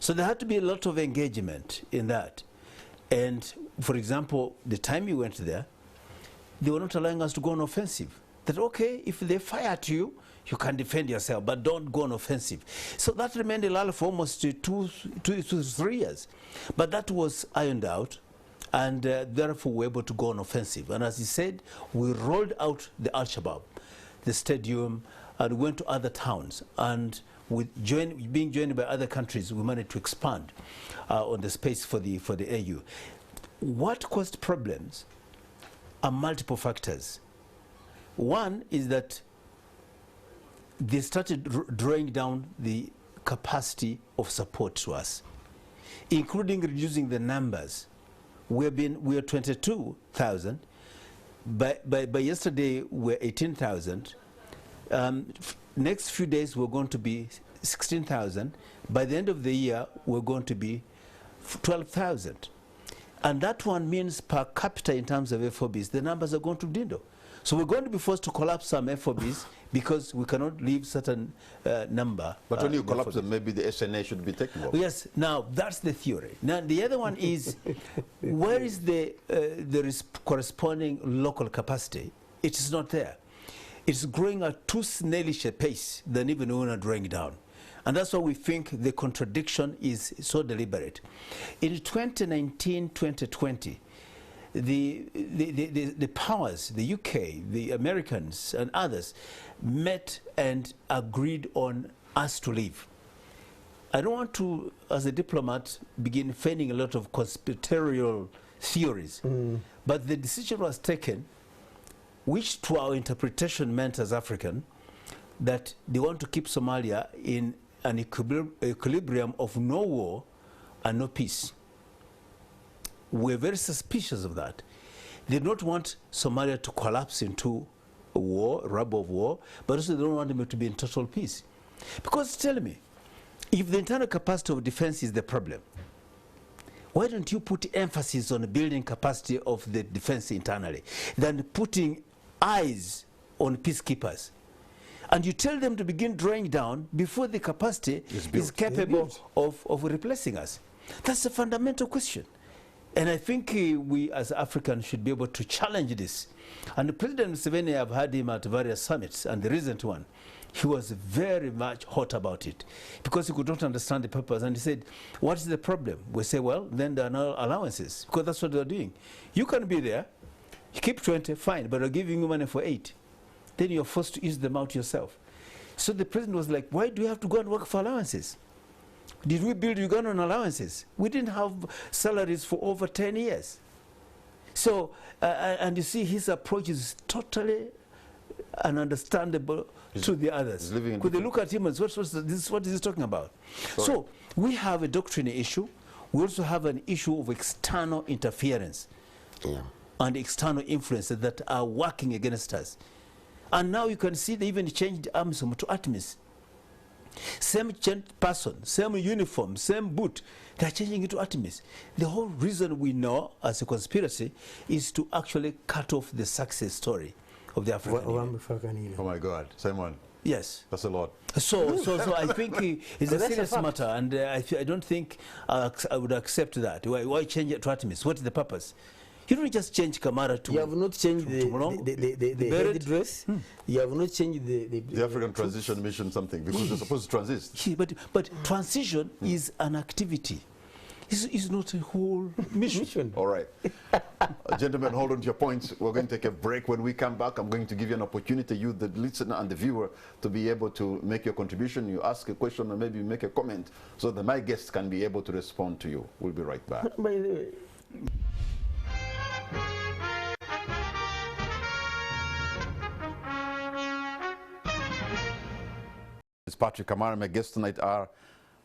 Speaker 3: So there had to be a lot of engagement in that. And for example, the time you went there, they were not allowing us to go on offensive. That okay, if they fire at you, You can defend yourself, but don't go on offensive. So that remained a lull for almost 2 to 3 years. But that was ironed out, and therefore we were able to go on offensive. And as he said, we rolled out the Al-Shabab, the stadium, and went to other towns. And with being joined by other countries, we managed to expand on the space for the AU. What caused problems are multiple factors. One is that they started drawing down the capacity of support to us, including reducing the numbers. We are 22,000. By yesterday, we're 18,000. Next few days, we're going to be 16,000. By the end of the year, we're going to be 12,000. And that one means per capita in terms of FOBs, the numbers are going to dwindle. So we're going to be forced to collapse some FOBs because we cannot leave certain number.
Speaker 1: But when you collapse them, maybe the SNA should be taken off.
Speaker 3: Yes, now that's the theory. Now the other one is, where is the corresponding local capacity? It is not there. It's growing at too snailish a pace than even when we're drawing down. And that's why we think the contradiction is so deliberate. In 2019-2020, the powers, the UK, the Americans, and others met and agreed on us to leave. I don't want to, as a diplomat, begin feigning a lot of conspiratorial theories, but the decision was taken, which to our interpretation meant as African, that they want to keep Somalia in an equilibrium of no war and no peace. We're very suspicious of that. They don't want Somalia to collapse into a war, rubble of war, but also they don't want them to be in total peace. Because tell me, if the internal capacity of defense is the problem, why don't you put emphasis on building capacity of the defense internally than putting eyes on peacekeepers? And you tell them to begin drawing down before the capacity is capable of replacing us. That's a fundamental question. And I think we as Africans should be able to challenge this. And President Museveni, I've had him at various summits, and the recent one, he was very much hot about it because he could not understand the purpose. And he said, what is the problem? We say, well, then there are no allowances, because that's what they're doing. You can be there, you keep 20, fine, but they're giving you money for 8. Then you're forced to use them out yourself. So the president was like, why do you have to go and work for allowances? Did we build Uganda on allowances? We didn't have salaries for over 10 years. So, and you see, his approach is totally ununderstandable to the others. Could they look at him and say, what is he talking about? Sorry. So, we have a doctrine issue. We also have an issue of external interference and external influences that are working against us. And now you can see they even changed AMISOM to ATMIS. Same person, same uniform, same boot, they're changing it to ATMIS. The whole reason we know as a conspiracy is to actually cut off the success story of the African Union.
Speaker 1: Oh my God, same one.
Speaker 3: Yes.
Speaker 1: That's a lot.
Speaker 3: So I think it's a serious matter, and I don't think I would accept that. Why change it to ATMIS? What is the purpose? You don't just change Kamara to...
Speaker 2: You have not changed the headdress. You have not changed
Speaker 1: the African Transition Mission something, because they're supposed to transit.
Speaker 3: But transition is an activity. It's not a whole mission.
Speaker 1: All right. Gentlemen, hold on to your points. We're going to take a break. When we come back, I'm going to give you an opportunity, you, the listener and the viewer, to be able to make your contribution. You ask a question or maybe you make a comment so that my guests can be able to respond to you. We'll be right back.
Speaker 2: By the way,
Speaker 1: It's Patrick Kamara. My guests tonight are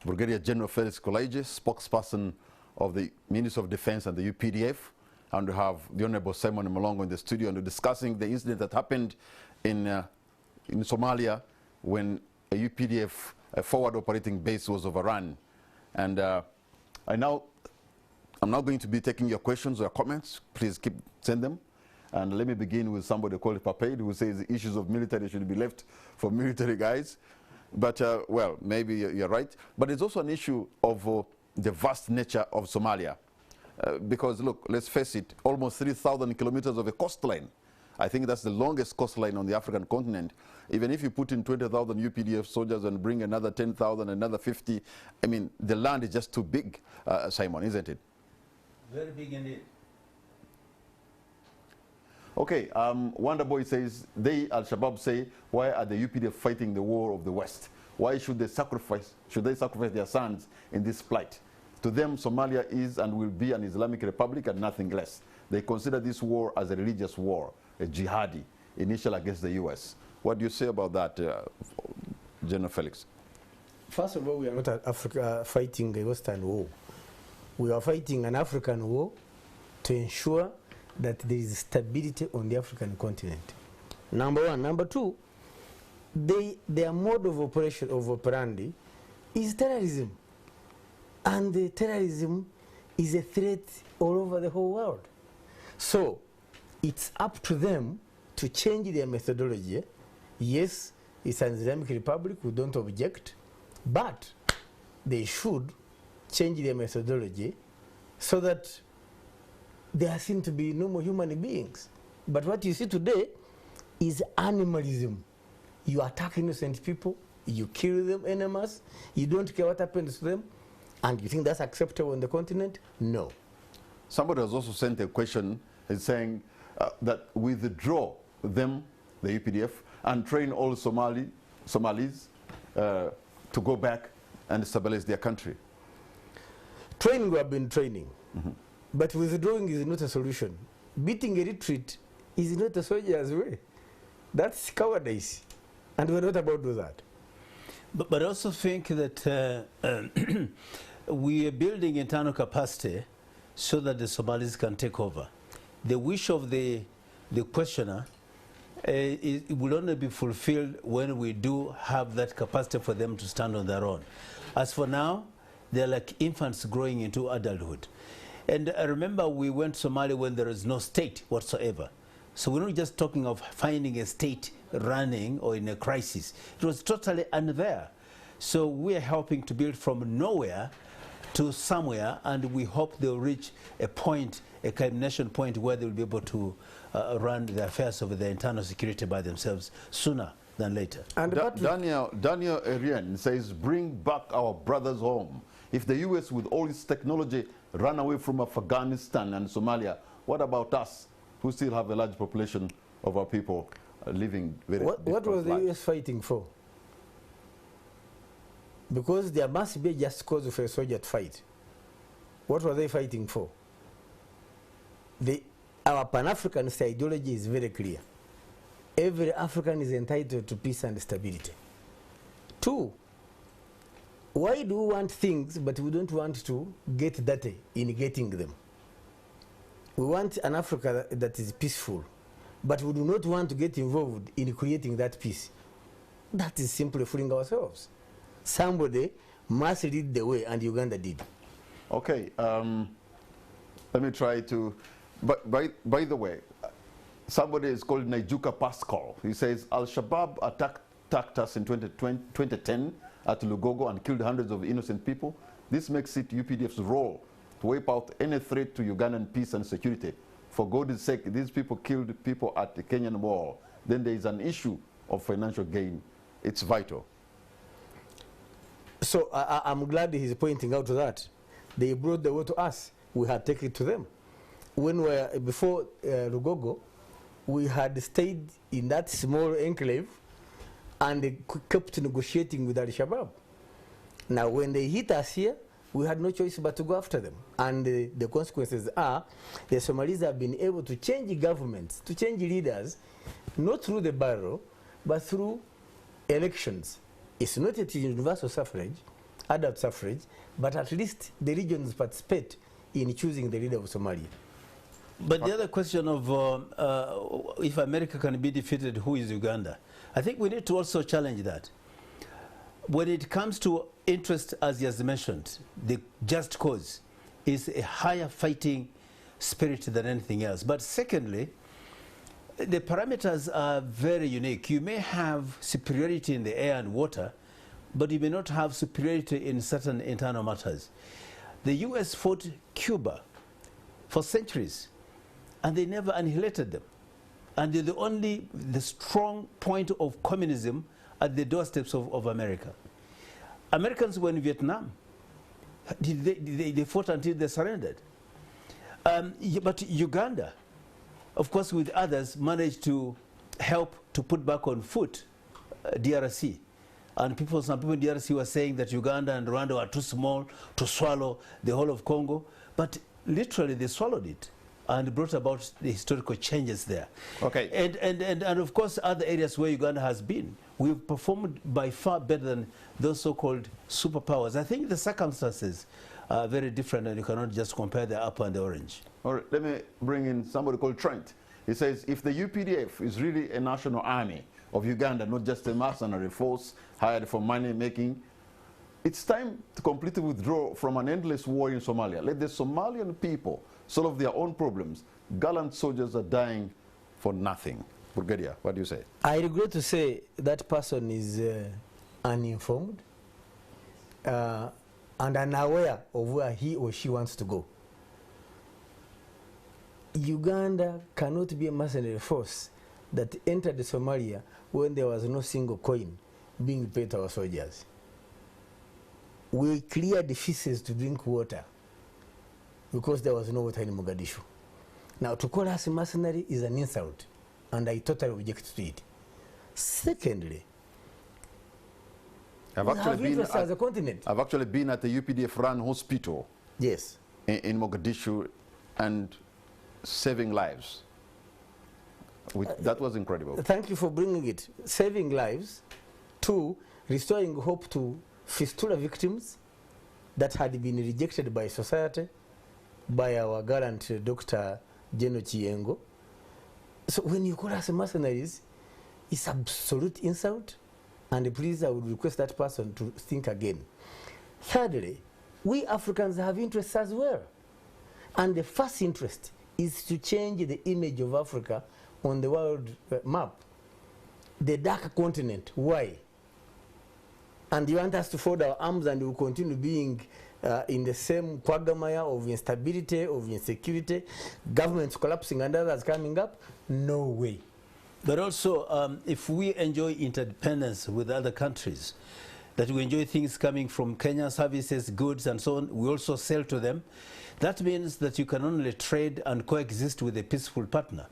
Speaker 1: Brigadier General Felix Kulayigye, spokesperson of the Ministry of Defense and the UPDF, and we have the Honorable Simon Mulongo in the studio, and we're discussing the incident that happened in Somalia when a UPDF forward operating base was overrun. And I'm now going to be taking your questions or comments. Please send them. And let me begin with somebody called Papaid, who says the issues of military should be left for military guys. But, well, maybe you're right. But it's also an issue of the vast nature of Somalia. Because, look, let's face it, almost 3,000 kilometers of a coastline I think that's the longest coastline on the African continent. Even if you put in 20,000 UPDF soldiers and bring another 10,000, another 50, I mean, the land is just too big, Simon, isn't it?
Speaker 3: Very big indeed.
Speaker 1: Okay, Wonderboy says, they, Al-Shabaab say, why are the UPDF fighting the war of the West? Why should they sacrifice their sons in this plight? To them, Somalia is and will be an Islamic republic and nothing less. They consider this war as a religious war, a jihadi, initial against the US. What do you say about that, General Felix?
Speaker 2: First of all, we are not fighting a Western war. We are fighting an African war to ensure that there is stability on the African continent. Number one. Number two, their mode of operation, of operandi, is terrorism. And the terrorism is a threat all over the whole world. So it's up to them to change their methodology. Yes, it's an Islamic republic, we don't object, but they should change their methodology so that there seem to be no more human beings. But what you see today is animalism. You attack innocent people, you kill them, enemies, you don't care what happens to them, and you think that's acceptable on the continent? No.
Speaker 1: Somebody has also sent a question saying that withdraw them, the UPDF, and train all Somalis to go back and stabilize their country.
Speaker 2: Training, we have been training. But withdrawing is not a solution. Beating a retreat is not a soldier's way. That's cowardice. And we're not about to do that.
Speaker 3: But I also think that we are building internal capacity so that the Somalis can take over. The wish of the questioner it will only be fulfilled when we do have that capacity for them to stand on their own. As for now, they're like infants growing into adulthood. And I remember we went to Somalia when there is no state whatsoever. So we're not just talking of finding a state running or in a crisis. It was totally unfair. So we are helping to build from nowhere to somewhere, and we hope they'll reach a point, a culmination point where they'll be able to run the affairs of their internal security by themselves sooner than later.
Speaker 2: And
Speaker 1: Daniel Arian says, bring back our brothers home. If the US with all its technology ran away from Afghanistan and Somalia, what about us who still have a large population of our people living very
Speaker 2: What was the US fighting for? Because there must be just cause of a soldier to fight. What were they fighting for? Our Pan-Africanist ideology is very clear. Every African is entitled to peace and stability. Two, why do we want things but we don't want to get dirty in getting them? We want an Africa that is peaceful, but we do not want to get involved in creating that peace. That is simply fooling ourselves. Somebody must lead the way, and Uganda did.
Speaker 1: Okay, let me try to, but by the way, somebody is called Naijuka Pascal. He says, Al-Shabaab attacked us in 2010 at Lugogo and killed hundreds of innocent people. This makes it UPDF's role to wipe out any threat to Ugandan peace and security. For God's sake, these people killed people at the Kenyan wall. Then there is an issue of financial gain. It's vital.
Speaker 2: So I'm glad he's pointing out to that. They brought the war to us. We had taken it to them. When we were, before Lugogo, we had stayed in that small enclave and kept negotiating with Al-Shabaab. Now, when they hit us here, we had no choice but to go after them. And the consequences are the Somalis have been able to change governments, to change leaders, not through the barrel, but through elections. It's not a universal suffrage, adult suffrage, but at least the regions participate in choosing the leader of Somalia.
Speaker 3: But the other question of if America can be defeated, who is Uganda? I think we need to also challenge that. When it comes to interest, as he has mentioned, the just cause is a higher fighting spirit than anything else. But secondly, the parameters are very unique. You may have superiority in the air and water, but you may not have superiority in certain internal matters. The US fought Cuba for centuries, and they never annihilated them. and they're the strong point of communism at the doorsteps of America. Americans were in Vietnam. They fought until they surrendered. But Uganda, of course, with others, managed to help to put back on foot DRC. And some people in DRC were saying that Uganda and Rwanda were too small to swallow the whole of Congo. But literally, they swallowed it and brought about the historical changes there.
Speaker 1: Okay.
Speaker 3: And of course, other areas where Uganda has been, we've performed by far better than those so-called superpowers. I think the circumstances are very different, and you cannot just compare the apple and the orange.
Speaker 1: All right, let me bring in somebody called Trent. He says, if the UPDF is really a national army of Uganda, not just a mercenary force hired for money making, it's time to completely withdraw from an endless war in Somalia. Let the Somalian people solve their own problems. Gallant soldiers are dying for nothing. Brigadier, what do you say?
Speaker 2: I regret to say that person is uninformed and unaware of where he or she wants to go. Uganda cannot be a mercenary force that entered Somalia when there was no single coin being paid to our soldiers. We cleared the fishes to drink water because there was no water in Mogadishu. Now, to call us mercenary is an insult, and I totally object to it. Secondly,
Speaker 1: I've actually been at the UPDF-run hospital.
Speaker 2: Yes.
Speaker 1: In Mogadishu, and saving lives. That was incredible.
Speaker 2: Thank you for bringing it. Saving lives. 2, restoring hope to fistula victims that had been rejected by society, by our gallant Dr. Jeno Chiengo. So when you call us mercenaries, it's absolute insult, and please, I would request that person to think again. Thirdly, we Africans have interests as well, and the first interest is to change the image of Africa on the world map. The dark continent, why? And you want us to fold our arms and we will continue being in the same quagmire of instability, of insecurity, governments collapsing and others coming up? No way.
Speaker 3: But also, if we enjoy interdependence with other countries, that we enjoy things coming from Kenya, services, goods, and so on, we also sell to them. That means that you can only trade and coexist with a peaceful partner.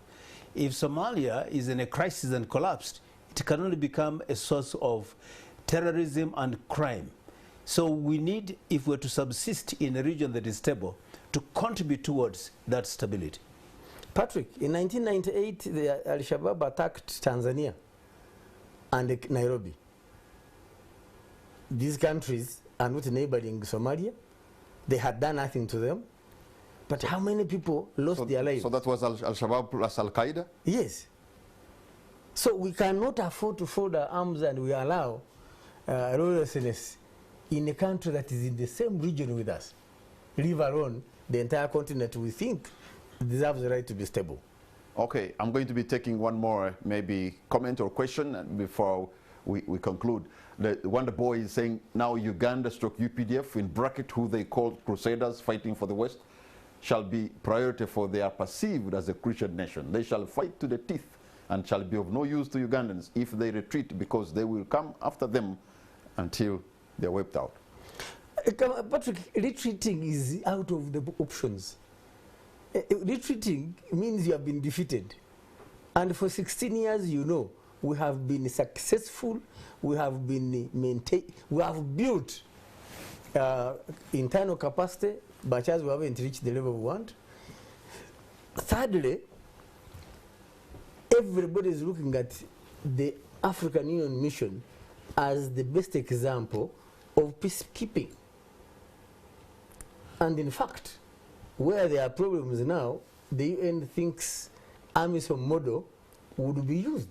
Speaker 3: If Somalia is in a crisis and collapsed, it can only become a source of terrorism and crime. So we need, if we're to subsist in a region that is stable, to contribute towards that stability.
Speaker 2: Patrick, in 1998, the Al-Shabab attacked Tanzania and Nairobi. These countries are not neighboring Somalia. They had done nothing to them. But how many people lost their lives?
Speaker 1: So that was Al-Shabab plus Al-Qaeda?
Speaker 2: Yes. So we cannot afford to fold our arms and we allow lawlessness in a country that is in the same region with us, leave alone the entire continent we think deserves the right to be stable.
Speaker 1: Okay, I'm going to be taking one more maybe comment or question before we conclude. The Wonder Boy is saying now Uganda stroke UPDF, in bracket who they call crusaders fighting for the West, shall be priority for they are perceived as a Christian nation. They shall fight to the teeth and shall be of no use to Ugandans if they retreat, because they will come after them until they're wiped out.
Speaker 2: Patrick, retreating is out of the options. Retreating means you have been defeated. And for 16 years, you know, we have been successful, we have been we have built internal capacity, but as we haven't reached the level we want. Thirdly, everybody is looking at the African Union mission as the best example of peacekeeping. And in fact, where there are problems now, the UN thinks AMISOM model would be used.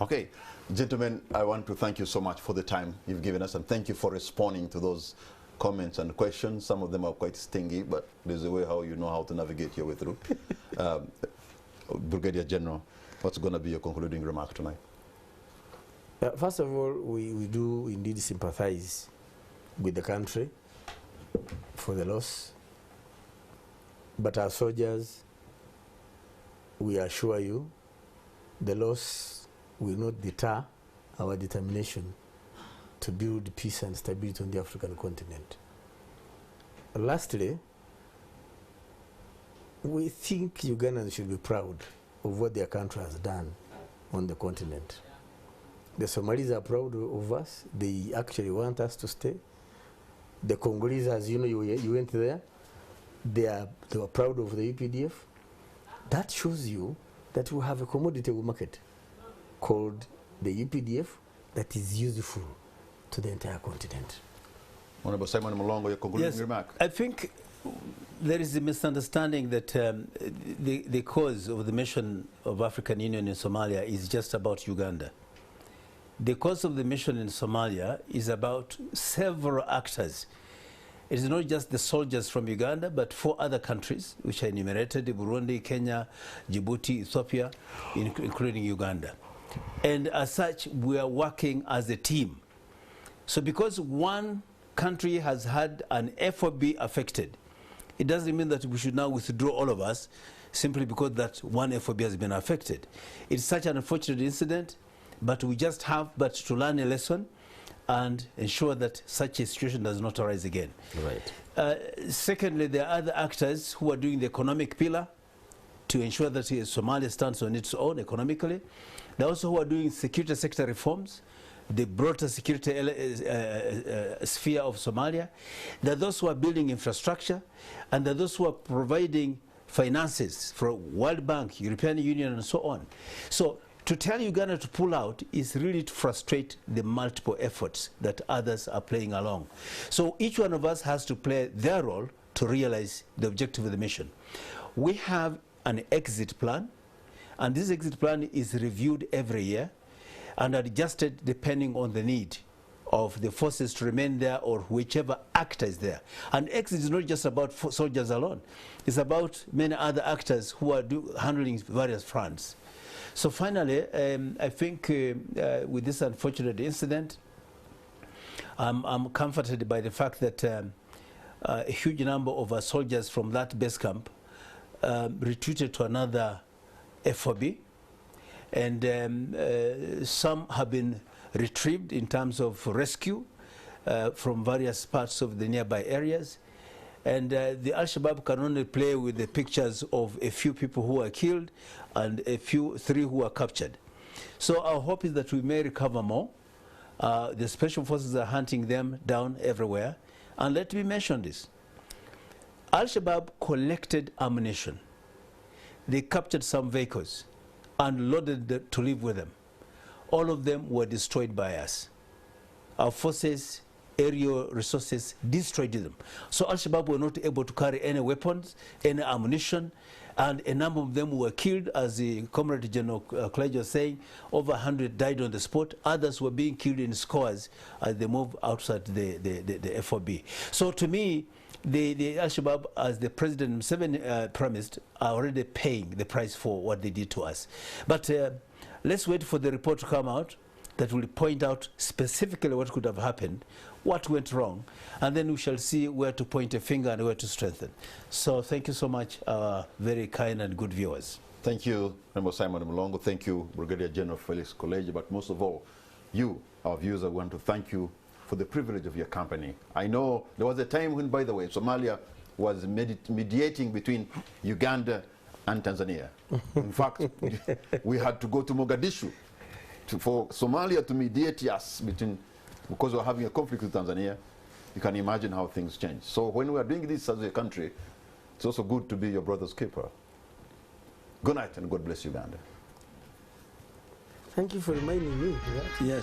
Speaker 1: Okay, gentlemen, I want to thank you so much for the time you've given us, and thank you for responding to those comments and questions. Some of them are quite stingy, but there's a way how you know how to navigate your way through. Brigadier General, what's going to be your concluding remark tonight?
Speaker 2: First of all, we do indeed sympathize with the country for the loss, but our soldiers we assure you the loss will not deter our determination to build peace and stability on the African continent. Lastly, we think Ugandans should be proud of what their country has done on the continent. The Somalis are proud of us. They actually want us to stay. The Congolese, as you know, you went there. They were proud of the UPDF. That shows you that we have a commodity market called the UPDF that is useful to the entire continent.
Speaker 1: Honorable Simon Mulongo, your concluding remark.
Speaker 3: I think there is a misunderstanding that the cause of the mission of African Union in Somalia is just about Uganda. The cause of the mission in Somalia is about several actors. It is not just the soldiers from Uganda, but 4 other countries, which are enumerated: Burundi, Kenya, Djibouti, Ethiopia, including Uganda. And as such, we are working as a team. So because one country has had an FOB affected, it doesn't mean that we should now withdraw all of us simply because that one FOB has been affected. It's such an unfortunate incident, but we just have to learn a lesson and ensure that such a situation does not arise again.
Speaker 2: Right.
Speaker 3: Secondly, there are other actors who are doing the economic pillar to ensure that Somalia stands on its own economically. There are also who are doing security sector reforms, the broader security sphere of Somalia. There are those who are building infrastructure, and there are those who are providing finances for World Bank, European Union, and so on. So to tell Uganda to pull out is really to frustrate the multiple efforts that others are playing along. So each one of us has to play their role to realize the objective of the mission. We have an exit plan, and this exit plan is reviewed every year and adjusted depending on the need of the forces to remain there or whichever actor is there. And exit is not just about soldiers alone. It's about many other actors who are handling various fronts. So finally, I think with this unfortunate incident, I'm comforted by the fact that a huge number of our soldiers from that base camp retreated to another FOB, and some have been retrieved in terms of rescue from various parts of the nearby areas. And the Al-Shabaab can only play with the pictures of a few people who are killed and 3 who are captured. So our hope is that we may recover more. The special forces are hunting them down everywhere. And let me mention this. Al-Shabaab collected ammunition. They captured some vehicles and loaded them to live with them. All of them were destroyed by us. Our forces, aerial resources, destroyed them. So Al-Shabaab were not able to carry any weapons, any ammunition, and a number of them were killed. As the Comrade General Kulayigye was saying, over 100 died on the spot. Others were being killed in scores as they moved outside the FOB. So to me, the Al-Shabaab, as the President Museveni promised, are already paying the price for what they did to us. But let's wait for the report to come out that will point out specifically what could have happened, what went wrong, and then we shall see where to point a finger and where to strengthen. So thank you so much, very kind and good viewers.
Speaker 1: Thank you, Member Simon Mulongo. Thank you, Brigadier General Felix Kulayigye. But most of all, you, our viewers, I want to thank you for the privilege of your company. I know there was a time when, by the way, Somalia was mediating between Uganda and Tanzania. In fact, we had to go to Mogadishu for Somalia to mediate us because we were having a conflict with Tanzania. You can imagine how things change. So when we are doing this as a country, it's also good to be your brother's keeper. Good night and God bless Uganda.
Speaker 2: Thank you for reminding me.
Speaker 3: Yes.